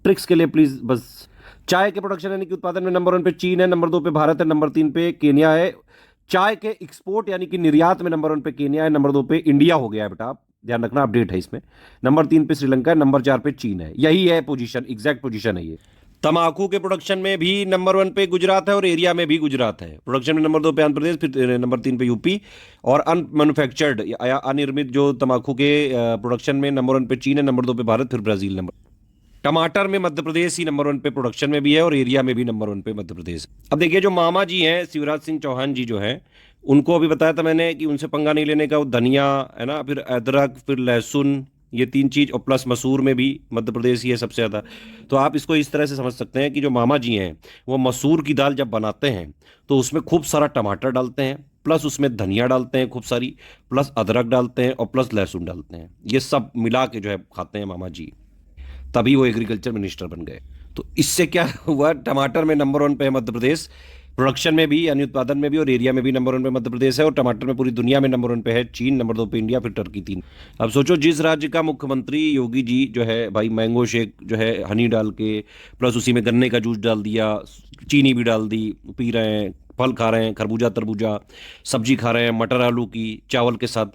ट्रिक्स के लिए प्लीज बस। चाय के प्रोडक्शन यानी कि उत्पादन में नंबर 1 पे चीन है, नंबर 2 पे भारत है, नंबर 3 पे केन्या है। चाय के एक्सपोर्ट यानी कि निर्यात में नंबर 1 पे केन्या है, नंबर 2 पे इंडिया हो गया है बेटा, आप ध्यान रखना, अपडेट है इसमें। नंबर 3 पे श्रीलंका है, नंबर 4 पे चीन है। यही है पोजीशन, एग्जैक्ट पोजीशन है ये। तंबाकू के प्रोडक्शन में भी नंबर 1 पे गुजरात है, और एरिया में भी गुजरात है। प्रोडक्शन में नंबर 2 पे आंध्र प्रदेश, फिर नंबर 3 पे यूपी। और अनमैन्युफैक्चर्ड या अनिर्मित जो तंबाकू के प्रोडक्शन में नंबर 1 पे चीन है, नंबर 2 पे भारत, फिर ब्राजील नंबर। टमाटर में मध्य प्रदेश ही नंबर 1 पे प्रोडक्शन में भी है, और एरिया में भी नंबर 1 पे मध्य प्रदेश। अब देखिए जो मामा जी हैं शिवराज सिंह चौहान जी जो हैं, उनको अभी बताया था मैंने कि उनसे पंगा नहीं लेने का। वो धनिया है ना, फिर अदरक, फिर लहसुन, ये 3 चीज, और प्लस मसूर में भी मध्य प्रदेश ही है सबसे ज्यादा। तो आप इसको इस तरह से समझ सकते हैं कि जो मामा जी हैं वो मसूर की दाल जब बनाते हैं तो उसमें खूब सारा टमाटर डालते हैं, प्लस उसमें धनिया डालते हैं खूब सारी, प्लस अदरक डालते हैं, और प्लस लहसुन डालते हैं। ये सब मिला के जो है खाते हैं मामा जी, तभी वो एग्रीकल्चर मिनिस्टर बन गए। तो इससे क्या हुआ? टमाटर में नंबर 1 पे है मध्य प्रदेश, प्रोडक्शन में भी यानी उत्पादन में भी और एरिया में भी नंबर 1 पे मध्य प्रदेश है। और टमाटर में पूरी दुनिया में नंबर 1 पे है चीन, नंबर 2 पे इंडिया, फिर टर्की 3। अब सोचो जिस राज्य का मुख्यमंत्री योगी जी जो है भाई मैंगो शेक जो है हनी डाल के प्लस उसी में गन्ने का जूस डाल दिया, चीनी भी डाल दी, पी रहे हैं, फल खा रहे हैं, खरबूजा तरबूजा, सब्जी खा रहे हैं मटर आलू की चावल के साथ,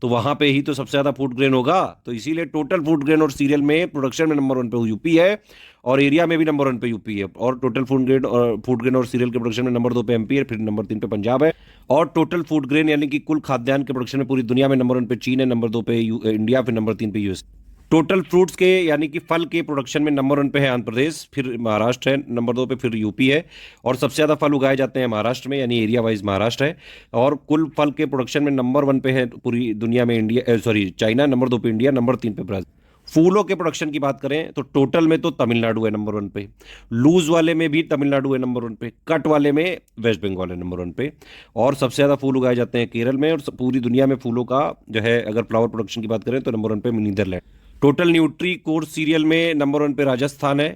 तो वहां पे ही तो सबसे ज्यादा फूड ग्रेन होगा। तो इसीलिए टोटल फूड ग्रेन और सीरियल में प्रोडक्शन में नंबर 1 पे यूपी है और एरिया में भी नंबर 1 पे यूपी है। और टोटल फूड ग्रेन और सीरियल के प्रोडक्शन में नंबर 2 पे एमपी है, फिर नंबर 3 पे पंजाब है। और टोटल फूड ग्रेन यानी कि कुल खाद्यान्न के प्रोडक्शन में पूरी दुनिया में नंबर 1 पे चीन है, नंबर 2 पे इंडिया, फिर नंबर 3 पे यूएस। टोटल फ्रूट्स के यानी कि फल के प्रोडक्शन में नंबर 1 पे है आंध्र प्रदेश, फिर महाराष्ट्र है, नंबर 2 पे फिर यूपी है। और सबसे ज़्यादा फल उगाए जाते हैं महाराष्ट्र में, यानी एरिया वाइज महाराष्ट्र है। और कुल फल के प्रोडक्शन में नंबर 1 पे है पूरी दुनिया में इंडिया, चाइना, नंबर 2 पे इंडिया, नंबर 3 पे ब्राजील। फूलों के प्रोडक्शन की बात करें तो टोटल में तो तमिलनाडु है नंबर 1 पे, लूज वाले में भी तमिलनाडु है नंबर 1 पे, कट वाले में वेस्ट बंगाल है नंबर 1 पे। और सबसे ज़्यादा फूल उगाए जाते हैं केरल में। और पूरी दुनिया में फूलों का जो है अगर फ्लावर प्रोडक्शन की बात करें तो नंबर 1 पे Netherland. Total nutri coarse cereal में नंबर 1 पे राजस्थान है,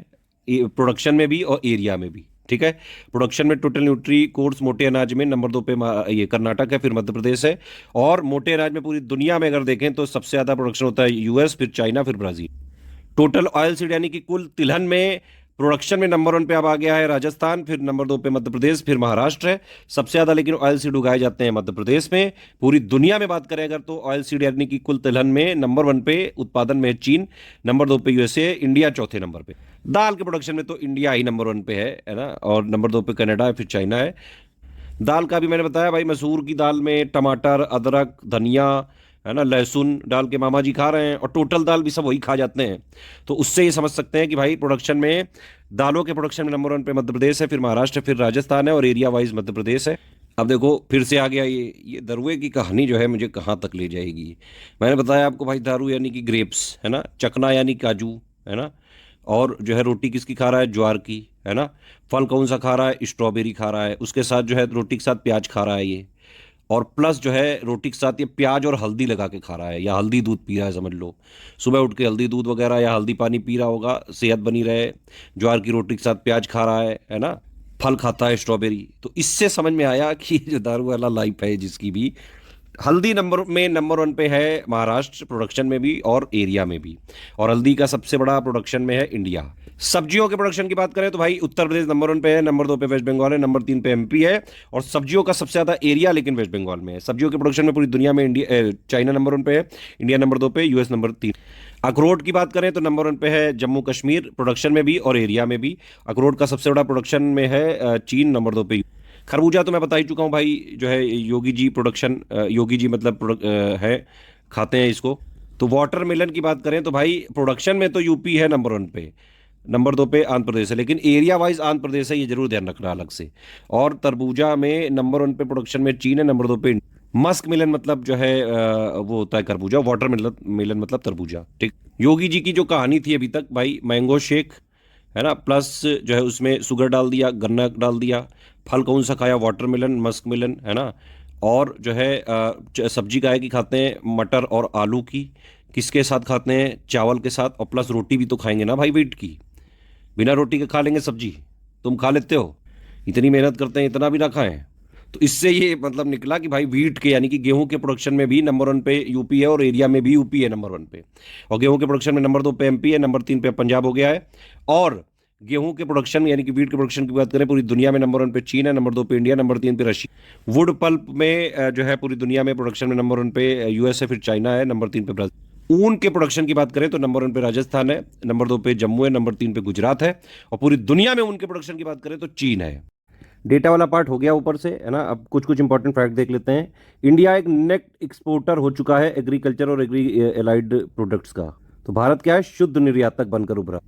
प्रोडक्शन में भी और एरिया में भी। ठीक है, प्रोडक्शन में टोटल न्यूट्री कोर्स मोटे अनाज में नंबर 2 पे ये कर्नाटक है, फिर मध्य प्रदेश है। और मोटे अनाज में पूरी दुनिया में अगर देखें तो सबसे ज़्यादा प्रोडक्शन होता है यूएस, फिर चाइना, फिर ब्राज़ील। टोटल ऑयल सीड यानी कि कुल तिलहन में प्रोडक्शन में नंबर 1 पे अब आ गया है राजस्थान, फिर नंबर 2 पे मध्य प्रदेश, फिर महाराष्ट्र है। सबसे ज़्यादा लेकिन ऑयल सीड उगाए जाते हैं मध्य प्रदेश में। पूरी दुनिया में बात करें अगर तो ऑयल सीड यानी कि कुल तिलहन में नंबर 1 पे उत्पादन में चीन, नंबर 2 पे यूएसए, इंडिया चौथे नंबर पे। दाल के प्रोडक्शन में तो इंडिया ही नंबर 1 पे है ना, और नंबर 2 पे कनाडा है, फिर चाइना है। दाल का भी मैंने बताया भाई, मसूर की दाल में टमाटर, अदरक, धनिया है ना, लहसुन डाल के मामा जी खा रहे हैं, और टोटल दाल भी सब वही खा जाते हैं। तो उससे ये समझ सकते हैं कि भाई प्रोडक्शन में दालों के प्रोडक्शन में नंबर 1 पे मध्य प्रदेश है, फिर महाराष्ट्र, फिर राजस्थान है, और एरिया वाइज मध्य प्रदेश है। अब देखो फिर से आ गया ये दरुए की कहानी जो है मुझे कहाँ तक ले जाएगी। मैंने बताया आपको भाई दारू यानी कि ग्रेप्स है ना, चकना यानी काजू है ना, और जो है रोटी किसकी खा रहा है, ज्वार की है ना। फल कौन सा खा रहा है, स्ट्रॉबेरी खा रहा है, उसके साथ जो है रोटी के साथ प्याज खा रहा है ये, और प्लस जो है रोटी के साथ ये प्याज और हल्दी लगा के खा रहा है, या हल्दी दूध पी रहा है समझ लो। सुबह उठ के हल्दी दूध वगैरह या हल्दी पानी पी रहा होगा, सेहत बनी रहे। ज्वार की रोटी के साथ प्याज खा रहा है ना, फल खाता है स्ट्रॉबेरी। तो इससे समझ में आया कि जो दारू वाला लाइफ है जिसकी भी, हल्दी नंबर 1 पे है महाराष्ट्र, प्रोडक्शन में भी और एरिया में भी। और हल्दी का सबसे बड़ा प्रोडक्शन में है इंडिया। सब्जियों के प्रोडक्शन की बात करें तो भाई उत्तर प्रदेश नंबर 1 पे है, नंबर 2 पे वेस्ट बंगाल है, नंबर 3 पे एमपी है। और सब्जियों का सबसे ज्यादा एरिया लेकिन वेस्ट बंगाल में है। सब्जियों के प्रोडक्शन में पूरी दुनिया में चाइना नंबर 1 पे है, इंडिया नंबर 2 पे, यूएस नंबर 3। अखरोट की बात करें तो नंबर 1 पे है जम्मू कश्मीर, प्रोडक्शन में भी और एरिया में भी। अखरोट का सबसे बड़ा प्रोडक्शन में है चीन, नंबर 2 पे। खरबूजा तो मैं बता ही चुका हूँ भाई, जो है योगी जी प्रोडक्शन, योगी जी मतलब है, खाते हैं इसको। तो वाटरमेलन की बात करें तो भाई प्रोडक्शन में तो यूपी है नंबर 1 पे, नंबर 2 पे आंध्र प्रदेश है, लेकिन एरिया वाइज आंध्र प्रदेश है, ये जरूर ध्यान रखना अलग से। और तरबूजा में नंबर 1 पे प्रोडक्शन में चीन है, नंबर 2 पे मस्क मिलन मतलब जो है वो होता है खरबूजा, वाटर मिलन मतलब तरबूजा। ठीक, योगी जी की जो कहानी थी अभी तक भाई, मैंगो शेक है ना, प्लस जो है उसमें शुगर डाल दिया, गन्ना डाल दिया, फल कौन सा खाया, वाटरमेलन, मस्क मिलन है ना। और जो है सब्जी काय की खाते हैं, मटर और आलू की। किसके साथ खाते हैं, चावल के साथ, और प्लस रोटी भी तो खाएंगे ना भाई व्हीट की। बिना रोटी के खा लेंगे सब्जी, तुम खा लेते हो, इतनी मेहनत करते हैं इतना भी ना खाएं। तो इससे ये मतलब निकला कि भाई व्हीट के यानी कि गेहूं के प्रोडक्शन में भी नंबर 1 पे यूपी है, और एरिया में भी यूपी है नंबर 1 पे। और गेहूं के प्रोडक्शन में नंबर 2 पे एमपी है, नंबर 3 पे पंजाब हो गया है। और गेहूं के प्रोडक्शन यानी कि व्हीट के प्रोडक्शन की बात करें पूरी दुनिया में नंबर 1 पे चीन है, नंबर 2 पे इंडिया, नंबर 3 पे रशिया। वुड पल्प में जो है पूरी दुनिया में प्रोडक्शन में नंबर 1 पे यूएस है, फिर चाइना है, नंबर 3 पे ब्राजील। ऊन के प्रोडक्शन की बात करें तो नंबर 1 पे राजस्थान है, नंबर 2 पे जम्मू है, नंबर 3 पे गुजरात है। और पूरी दुनिया में ऊन के प्रोडक्शन की बात करें तो चीन है। डेटा वाला पार्ट हो गया ऊपर से है ना। अब कुछ कुछ इंपॉर्टेंट फैक्ट देख लेते हैं। इंडिया एक नेट एक्सपोर्टर हो चुका है एग्रीकल्चर और एग्री एलाइड प्रोडक्ट्स का। तो भारत क्या है, शुद्ध निर्यातक बनकर उभरा।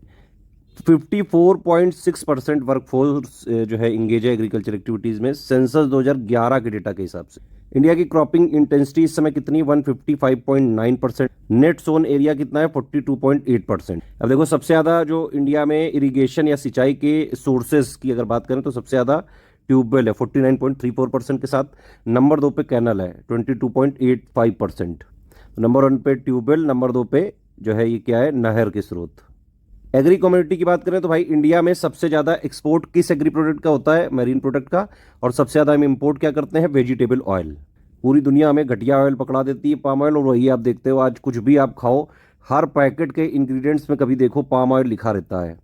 54.6% वर्कफोर्स जो है इंगेज है एग्रीकल्चर एक्टिविटीज में, सेंसस 2011 के डेटा के हिसाब से। इंडिया की क्रॉपिंग इंटेंसिटी इस समय कितनी, 155.9%। नेट सोन एरिया कितना है, 42.8%। अब देखो सबसे ज़्यादा जो इंडिया में इरिगेशन या सिंचाई के सोर्सेज की अगर बात करें तो सबसे ज़्यादा ट्यूबवेल है 49.34% के साथ। नंबर 2 पे कैनल है 22.85%। नंबर 1 पे ट्यूबवेल, नंबर 2 पे जो है ये क्या है, नहर के स्रोत। एग्री कम्युनिटी की बात करें तो भाई इंडिया में सबसे ज़्यादा एक्सपोर्ट किस एग्री प्रोडक्ट का होता है? मरीन प्रोडक्ट का। और सबसे ज़्यादा हम इंपोर्ट क्या करते हैं? Vegetable oil. पूरी दुनिया हमें घटिया ऑयल पकड़ा देती है, पाम ऑयल, और वही आप देखते हो आज कुछ भी आप खाओ, हर पैकेट के इंग्रेडिएंट्स में कभी देखो पाम ऑयल लिखा रहता है।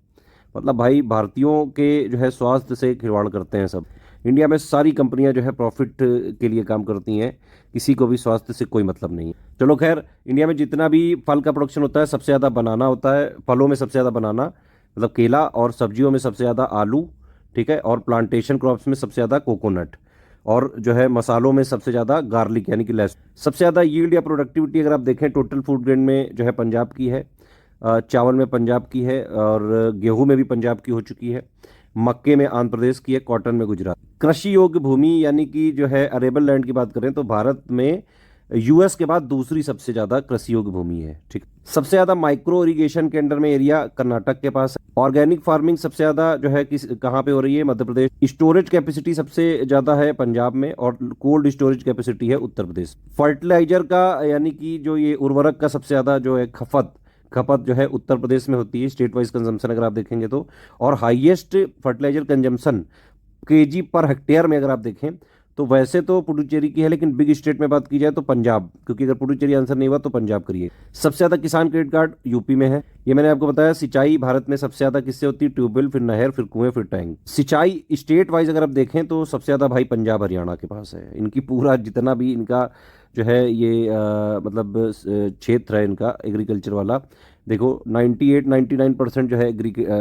मतलब भाई भारतीयों के जो है स्वास्थ्य से खिलवाड़ करते हैं सब। इंडिया में सारी कंपनियां जो है प्रॉफिट के लिए काम करती हैं, किसी को भी स्वास्थ्य से कोई मतलब नहीं है। चलो खैर, इंडिया में जितना भी फल का प्रोडक्शन होता है सबसे ज़्यादा बनाना होता है, फलों में सबसे ज़्यादा बनाना मतलब केला, और सब्जियों में सबसे ज़्यादा आलू, ठीक है, और प्लांटेशन क्रॉप्स में सबसे ज़्यादा कोकोनट, और जो है मसालों में सबसे ज़्यादा गार्लिक यानी कि लहसुन। सबसे ज़्यादा यील्ड या प्रोडक्टिविटी अगर आप देखें टोटल फूड ग्रेन में जो है पंजाब की है, चावल में पंजाब की है, और गेहूं में भी पंजाब की हो चुकी है, मक्के में आंध्र प्रदेश की है, कॉटन में गुजरात। कृषि योग्य भूमि यानी कि जो है अरेबल लैंड की बात करें तो भारत में यूएस के बाद दूसरी सबसे ज्यादा कृषि योग्य भूमि है, ठीक। सबसे ज्यादा माइक्रो इरिगेशन के अंडर में एरिया कर्नाटक के पास है। ऑर्गेनिक फार्मिंग सबसे ज्यादा जो है किस कहाँ पे हो रही है? मध्य प्रदेश। स्टोरेज कैपेसिटी सबसे ज्यादा है पंजाब में, और कोल्ड स्टोरेज कैपेसिटी है उत्तर प्रदेश। फर्टिलाइजर का यानी कि जो ये उर्वरक का सबसे ज्यादा जो है खपत जो है उत्तर प्रदेश में होती है, स्टेट वाइज कंजम्पशन अगर आप देखेंगे तो। और highest fertiliser consumption KG per hectare में अगर आप देखें तो वैसे तो पुडुचेरी की है, लेकिन बिग स्टेट में बात की जाए तो पंजाब, क्योंकि अगर पुडुचेरी आंसर नहीं हुआ तो पंजाब करिए। सबसे ज्यादा किसान क्रेडिट कार्ड यूपी में है, ये मैंने आपको बताया। सिंचाई भारत में सबसे ज्यादा किससे होती है? ट्यूबवेल, फिर नहर, फिर कुएं, फिर टैंक। सिंचाई स्टेट वाइज अगर आप देखें तो सबसे ज्यादा भाई पंजाब हरियाणा के पास है। इनकी पूरा जितना भी इनका जो है ये मतलब क्षेत्र है इनका एग्रीकल्चर वाला, देखो 98-99% जो है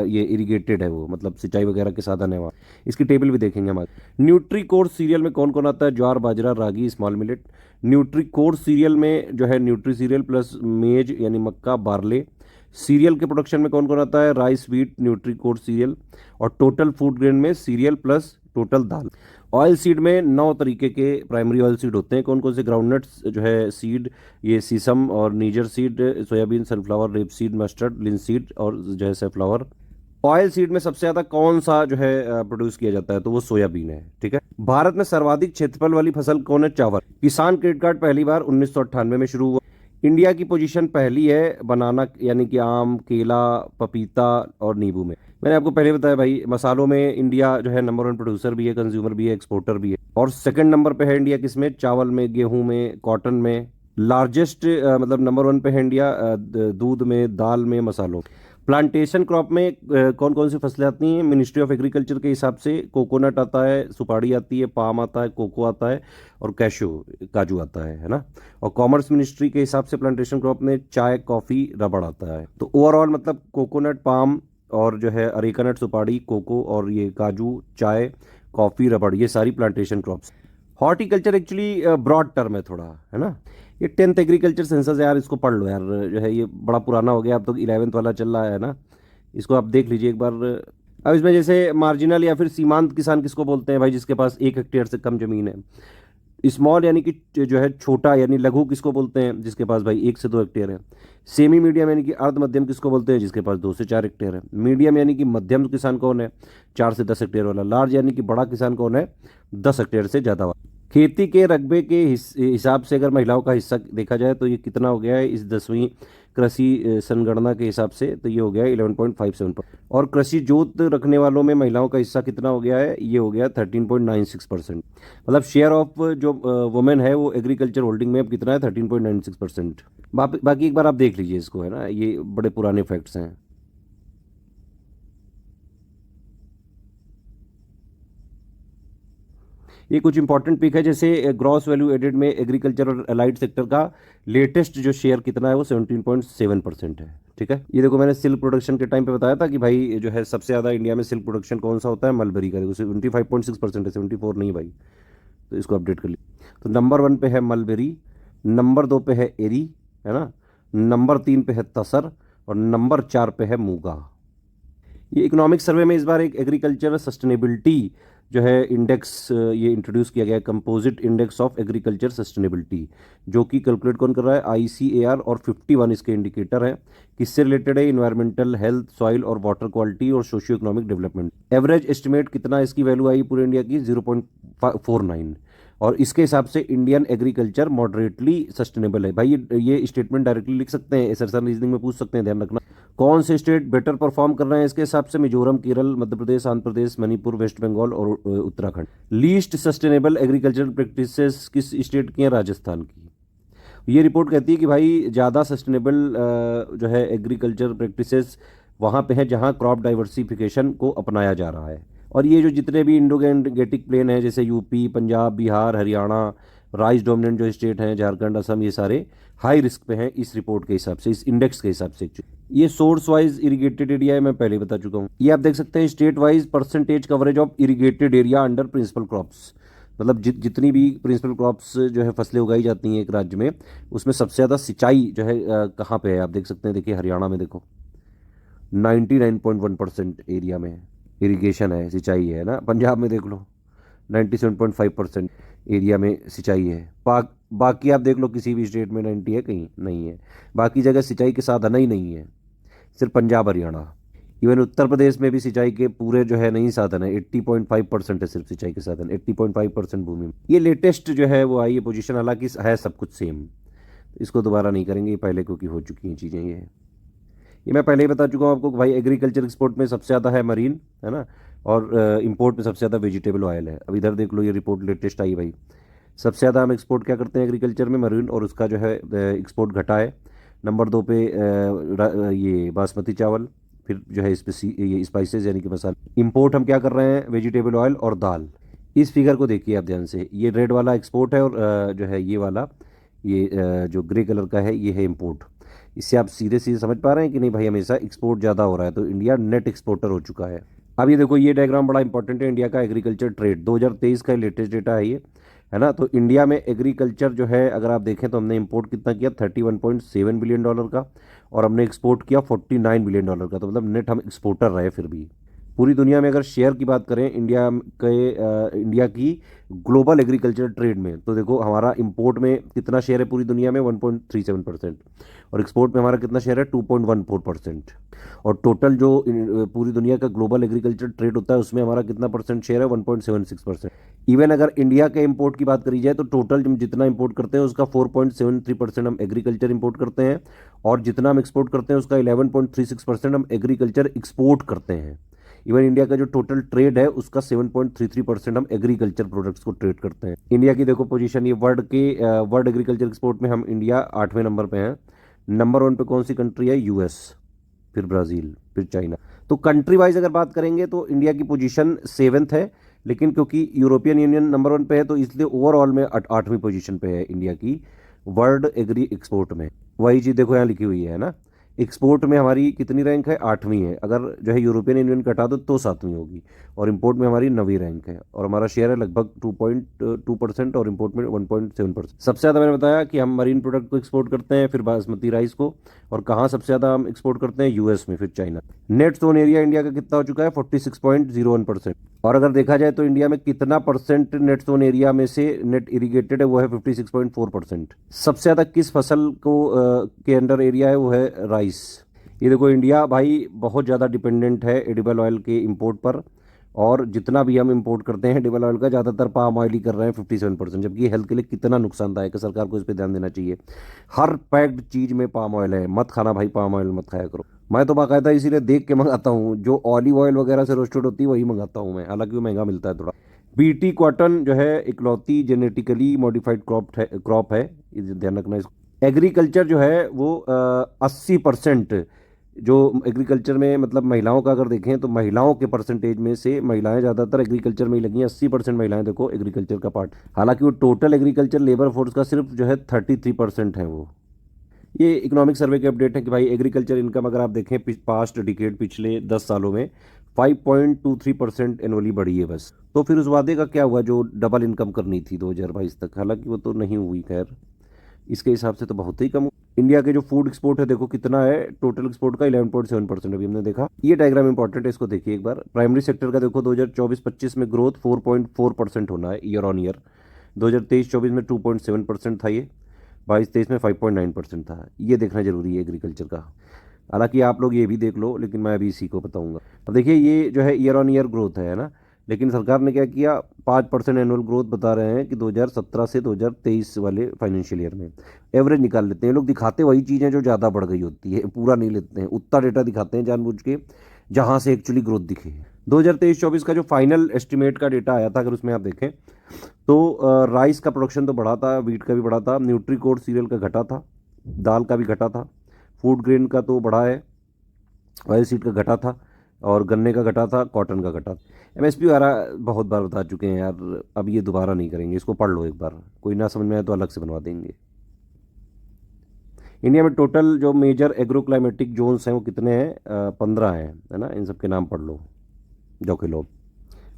ये इरिगेटेड है, वो मतलब सिंचाई वगैरह के साधन है वहाँ। इसकी टेबल भी देखेंगे हम। न्यूट्री कोर्स सीरियल में कौन कौन आता है? Jowar, bajra, ragi, small millet. Nutri coarse cereal में जो है न्यूट्री सीरियल प्लस मेज यानी मक्का, बार्ले। सीरियल के प्रोडक्शन में कौन कौन आता है? Rice, wheat, nutri coarse cereal. और टोटल फूड ग्रेन में सीरियल प्लस टोटल दाल। ऑयल सीड में 9 तरीके के प्राइमरी ऑयल सीड होते हैं। कौन कौन से? ग्राउंडनट्स जो है सीड, ये सीसम और niger seed, soybean, sunflower, rape seed, mustard, linseed और जो है सनफ्लावर। ऑयल सीड में सबसे ज्यादा कौन सा जो है प्रोड्यूस किया जाता है? तो वो सोयाबीन है, ठीक है। भारत में सर्वाधिक क्षेत्रफल वाली फसल कौन है? चावल। किसान क्रेडिट कार्ड पहली बार 1998 में शुरू हुआ। इंडिया की पोजीशन पहली है बनाना यानी कि आम, केला, पपीता और नींबू में। मैंने आपको पहले बताया भाई, मसालों में इंडिया जो है नंबर 1 प्रोड्यूसर भी है, कंज्यूमर भी है, एक्सपोर्टर भी है। और सेकंड नंबर पे है इंडिया किसमें? चावल में, गेहूं में, कॉटन में। लार्जेस्ट मतलब नंबर 1 पे है इंडिया दूध में, दाल में, मसालों। प्लांटेशन क्रॉप में कौन कौन सी फसलें आती हैं? मिनिस्ट्री ऑफ एग्रीकल्चर के हिसाब से कोकोनट आता है, सुपारी आती है, पाम आता है, कोको आता है, और काजू आता है ना। और कॉमर्स मिनिस्ट्री के हिसाब से प्लांटेशन क्रॉप में चाय, कॉफी, रबड़ आता है। तो ओवरऑल मतलब कोकोनट, पाम और जो है अरेकानट, सुपारी, कोको और ये काजू, चाय, कॉफी, रबड़, ये सारी plantation crops. Horticulture actually broad term है थोड़ा, है ना। ये 10th एग्रीकल्चर सेंसस है यार, इसको पढ़ लो यार, जो है ये बड़ा पुराना हो गया, अब तो 11th वाला चल रहा है ना, इसको आप देख लीजिए एक बार। अब इसमें जैसे मार्जिनल या फिर सीमांत किसान किसको बोलते हैं भाई? जिसके पास 1 हेक्टेयर से कम जमीन है। स्मॉल यानी कि जो है छोटा यानी लघु किसको बोलते हैं? जिसके पास भाई 1 से 2 हेक्टेयर है। सेमी मीडियम यानी कि अर्ध मध्यम किसको बोलते हैं? जिसके पास 2 से 4 हेक्टेयर है। मीडियम यानी कि मध्यम किसान कौन है? 4 से 10 हेक्टेयर वाला। लार्ज यानी कि बड़ा किसान कौन है? 10 हेक्टेयर से ज़्यादा वाला। खेती के रकबे के हिसाब से अगर महिलाओं का हिस्सा देखा जाए तो ये कितना हो गया है इस 10वीं कृषि संगणना के हिसाब से? तो ये हो गया 11.57%। और कृषि जोत रखने वालों में महिलाओं का हिस्सा कितना हो गया है? ये हो गया 13.96%। मतलब शेयर ऑफ जो वुमेन है वो एग्रीकल्चर होल्डिंग में अब कितना है? 13.96%। बाकी एक बार आप देख लीजिए इसको, है ना, ये बड़े पुराने फैक्ट्स हैं। ये कुछ इंपॉर्टेंट पिक है, जैसे ग्रॉस वैल्यू एडेड में एग्रीकल्चर और अलाइड सेक्टर का लेटेस्ट जो शेयर कितना है? वो 17.7% है, ठीक है। ये देखो मैंने सिल्क प्रोडक्शन के टाइम पे बताया था कि भाई जो है सबसे ज़्यादा इंडिया में सिल्क प्रोडक्शन कौन सा होता है? मलबरी का। देखो 75.6% है, 74 नहीं भाई, तो इसको अपडेट कर लीजिए। तो नंबर 1 पे है मलबेरी, नंबर 2 पे है एरी, है ना, नंबर 3 पे है तसर, और नंबर 4 पे है मूंगा। ये इकोनॉमिक सर्वे में इस बार एक एग्रीकल्चर सस्टेनेबिलिटी जो है इंडेक्स ये इंट्रोड्यूस किया गया है, composite index of agriculture sustainability, जो कि कैलकुलेट कौन कर रहा है? ICAR, और 51 इसके इंडिकेटर हैं। किससे रिलेटेड है? इन्वायरमेंटल, हेल्थ, सॉइल और वाटर क्वालिटी और socio economic development. Average estimate कितना इसकी वैल्यू आई पूरे इंडिया की? 0.49। और इसके हिसाब से इंडियन एग्रीकल्चर मॉडरेटली सस्टेनेबल है। भाई ये स्टेटमेंट डायरेक्टली लिख सकते हैं, एसएसआर रीजनिंग में पूछ सकते हैं, ध्यान रखना। कौन से स्टेट बेटर परफॉर्म कर रहे हैं इसके हिसाब से मिजोरम, केरल, मध्य प्रदेश, आंध्र प्रदेश, मणिपुर, वेस्ट बंगाल और Uttarakhand. Least sustainable agricultural practices किस स्टेट की हैं? राजस्थान की। ये रिपोर्ट कहती है कि भाई ज़्यादा सस्टेनेबल जो है एग्रीकल्चर प्रैक्टिसेस वहाँ पे हैं जहाँ क्रॉप डाइवर्सिफिकेशन को अपनाया जा रहा है। और ये जो जितने भी इंडो गैंजेटिक प्लेन हैं जैसे UP, Punjab, Bihar, Haryana, rice dominant जो स्टेट हैं, झारखंड, असम, ये सारे हाई रिस्क पे हैं इस रिपोर्ट के हिसाब से, इस इंडेक्स के हिसाब से। ये सोर्स वाइज इरिगेटेड एरिया है, मैं पहले ही बता चुका हूँ। ये आप देख सकते हैं state wise percentage coverage of irrigated area under principal crops, मतलब जितनी भी प्रिंसिपल क्रॉप्स जो है फसलें उगाई जाती हैं एक राज्य में, उसमें सबसे ज़्यादा सिंचाई जो है कहाँ पे है आप देख सकते हैं। देखिए हरियाणा में देखो 99.1% एरिया में इरिगेशन है, सिंचाई है ना। पंजाब में देख लो 97.5% एरिया में सिंचाई है। बाकी आप देख लो किसी भी स्टेट में 90 है, कहीं नहीं है। बाकी जगह सिंचाई के साधन ही नहीं है, सिर्फ पंजाब, हरियाणा। इवन उत्तर प्रदेश में भी सिंचाई के पूरे जो है नहीं साधन है, 80.5% है सिर्फ सिंचाई के साधन, 80.5% भूमि में। ये लेटेस्ट जो है वो आई है पोजीशन, हालांकि है सब कुछ सेम, इसको दोबारा नहीं करेंगे, ये पहले क्योंकि हो चुकी हैं चीज़ें। ये मैं पहले ही बता चुका हूँ आपको कि भाई एग्रीकल्चर एक्सपोर्ट में सबसे ज़्यादा है मरीन, है ना, और इंपोर्ट में सबसे ज़्यादा वेजिटेबल ऑयल है। अब इधर देख लो, ये रिपोर्ट लेटेस्ट आई भाई, सबसे ज़्यादा हम एक्सपोर्ट क्या करते हैं एग्रीकल्चर में? मरीन, और उसका जो है एक्सपोर्ट घटा है। नंबर 2 पे ये बासमती चावल, फिर जो है ये स्पाइसेस यानी कि मसाले। इंपोर्ट हम क्या कर रहे हैं? वेजिटेबल ऑयल और दाल। इस फिगर को देखिए आप ध्यान से, ये रेड वाला एक्सपोर्ट है और जो है ये वाला, ये जो ग्रे कलर का है, ये है इंपोर्ट। इससे आप सीधे सीधे समझ पा रहे हैं कि नहीं भाई हमेशा एक्सपोर्ट ज़्यादा हो रहा है, तो इंडिया नेट एक्सपोर्टर हो चुका है। अब ये देखो, ये डायग्राम बड़ा इंपॉर्टेंट है, इंडिया का एग्रीकल्चर ट्रेड 2023 का लेटेस्ट डेटा है ये, है ना। तो इंडिया में एग्रीकल्चर जो है अगर आप देखें तो हमने इंपोर्ट कितना किया? $31.7 बिलियन का, और हमने एक्सपोर्ट किया $49 बिलियन का। तो मतलब नेट हम एक्सपोर्टर रहे। फिर भी पूरी दुनिया में अगर शेयर की बात करें इंडिया की ग्लोबल एग्रीकल्चर ट्रेड में, तो देखो हमारा इंपोर्ट में कितना शेयर है पूरी दुनिया में? 1.37%, और एक्सपोर्ट में हमारा कितना शेयर है? 2.14%। और टोटल जो पूरी दुनिया का ग्लोबल एग्रीकल्चर ट्रेड होता है उसमें हमारा कितना परसेंट शेयर है? 1.76%। इवन अगर इंडिया के इंपोर्ट की बात करी जाए तो टोटल हम जितना इंपोर्ट करते हैं उसका 4.73% हम एग्रीकल्चर इंपोर्ट करते हैं, और जितना हम एक्सपोर्ट करते हैं उसका 11.36% हम एग्रीकल्चर एक्सपोर्ट करते हैं। इवन इंडिया का जो टोटल ट्रेड है उसका 7.33% हम एग्रीकल्चर प्रोडक्ट्स को ट्रेड करते हैं। इंडिया की देखो पोजीशन, ये वर्ल्ड एग्रीकल्चर एक्सपोर्ट में हम इंडिया 8वें नंबर पे हैं। नंबर 1 पे कौन सी कंट्री है? यूएस, फिर ब्राज़ील, फिर चाइना। तो कंट्री वाइज अगर बात करेंगे तो इंडिया की पोजीशन 7th है, लेकिन क्योंकि यूरोपियन यूनियन नंबर 1 पे है तो इसलिए ओवरऑल में 8वीं पोजीशन पे है इंडिया की वर्ल्ड एग्री एक्सपोर्ट में। वही चीज़ देखो यहाँ लिखी हुई है ना, एक्सपोर्ट में हमारी कितनी रैंक है? 8वीं है। अगर जो है यूरोपियन यूनियन का हटा दो तो 7वीं होगी, और इंपोर्ट में हमारी 9वीं रैंक है, और हमारा शेयर है लगभग 2.2% और इंपोर्ट में 1.7%। सबसे ज़्यादा मैंने बताया कि हम मरीन प्रोडक्ट को एक्सपोर्ट करते हैं, फिर बासमती राइस को, और कहाँ सबसे ज़्यादा हम एक्सपोर्ट करते हैं? यूएस में, फिर China. Net zone area India का कितना हो चुका है? 46.01%। और अगर देखा जाए तो इंडिया में कितना परसेंट नेट जोन एरिया में से नेट इरीगेटेड है? वो है 56.4%। सबसे ज़्यादा किस फसल को के अंडर एरिया है? वो है राइस। ये देखो इंडिया भाई बहुत ज़्यादा डिपेंडेंट है एडिबल ऑयल के इंपोर्ट पर, और जितना भी हम इंपोर्ट करते हैं एडिबल ऑयल का ज़्यादातर पाम ऑयल ही कर रहे हैं 57%, जबकि हेल्थ के लिए कितना नुकसानदायक है। सरकार को इस पर ध्यान देना चाहिए। हर पैक्ड चीज़ में पाम ऑयल है, मत खाना भाई, पाम ऑयल मत खाया करो। मैं तो बाकायदा इसीलिए देख के मंगाता हूँ, जो ऑलिव ऑयल वगैरह से रोस्टेड होती है वही मंगाता हूँ मैं, हालांकि वो महंगा मिलता है थोड़ा। बीटी कॉटन जो है इकलौती जेनेटिकली मॉडिफाइड क्रॉप है, ध्यान रखना इसको। एग्रीकल्चर जो है वो 80% जो एग्रीकल्चर में, मतलब महिलाओं का अगर देखें तो महिलाओं के परसेंटेज में से महिलाएं ज़्यादातर एग्रीकल्चर में ही लगी हैं। 80% महिलाएं देखो एग्रीकल्चर का पार्ट, हालांकि वो टोटल एग्रीकल्चर लेबर फोर्स का सिर्फ जो है 33% है वो। ये इकोनॉमिक सर्वे के अपडेट है कि भाई एग्रीकल्चर इनकम अगर आप देखें पास्ट डिकेड, पिछले 10 सालों में 5.23% एनुअली बढ़ी है बस। तो फिर उस वादे का क्या हुआ जो डबल इनकम करनी थी 2022 तक? हालांकि वो तो नहीं हुई, खैर इसके हिसाब से तो बहुत ही कम। इंडिया के जो फूड एक्सपोर्ट है देखो कितना है, टोटल एक्सपोर्ट का 11.7% अभी हमने देखा। ये डायग्राम इंपॉर्टेंट है, इसको देखिए एक बार। प्राइमरी सेक्टर का देखो 2024-25 में ग्रोथ 4.4% होना है ईयर ऑन ईयर। 2023-24 में 2.7% था, ये 22-23 में 5.9% था। ये देखना जरूरी है एग्रीकल्चर का, हालांकि आप लोग ये भी देख लो, लेकिन मैं अभी इसी को बताऊंगा। अब देखिए ये जो है ईयर ऑन ईयर ग्रोथ है ना, लेकिन सरकार ने क्या किया, 5% एनुअल ग्रोथ बता रहे हैं कि 2017 से 2023 वाले फाइनेंशियल ईयर में एवरेज निकाल लेते हैं। लोग दिखाते वही चीज़ है जो ज़्यादा बढ़ गई होती है, पूरा नहीं लेते हैं, उतना डेटा दिखाते हैं जानबूझ के जहाँ से एक्चुअली ग्रोथ दिखे। 2023-24 का जो फाइनल एस्टिमेट का डेटा आया था, अगर उसमें आप देखें तो राइस का प्रोडक्शन तो बढ़ा था, वीट का भी बढ़ा था, न्यूट्रीकोड सीरियल का घटा था, दाल का भी घटा था, फूड ग्रेन का तो बढ़ा है, ऑयल सीड का घटा था, और गन्ने का घटा था, कॉटन का घटा था। एमएसपी वगैरह बहुत बार बता चुके हैं यार, अब ये दोबारा नहीं करेंगे, इसको पढ़ लो एक बार, कोई ना समझ में आए तो अलग से बनवा देंगे। इंडिया में टोटल जो मेजर एग्रो क्लाइमेटिक जोन्स हैं वो कितने हैं? 15 हैं, है ना, इन सब के नाम पढ़ लो जो कि लो।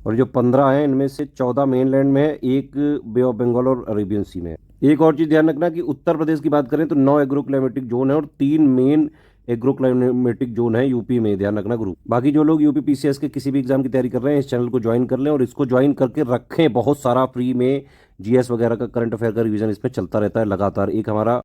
और जो 15 हैं इनमें से 14 मेनलैंड में है, एक बे ऑफ बंगाल और अरेबियन सी में है। एक और चीज़ ध्यान रखना कि उत्तर प्रदेश की बात करें तो 9 एग्रो क्लाइमेटिक जोन है और 3 मेन एग्रो क्लाइमेटिक जोन है यूपी में, ध्यान रखना ग्रुप। बाकी जो लोग यूपी पीसीएस के किसी भी एग्जाम की तैयारी कर रहे हैं, इस चैनल को ज्वाइन कर लें और इसको ज्वाइन करके रखें, बहुत सारा फ्री में जीएस वगैरह का, करंट अफेयर का रिवीजन इसमें चलता रहता है लगातार। एक हमारा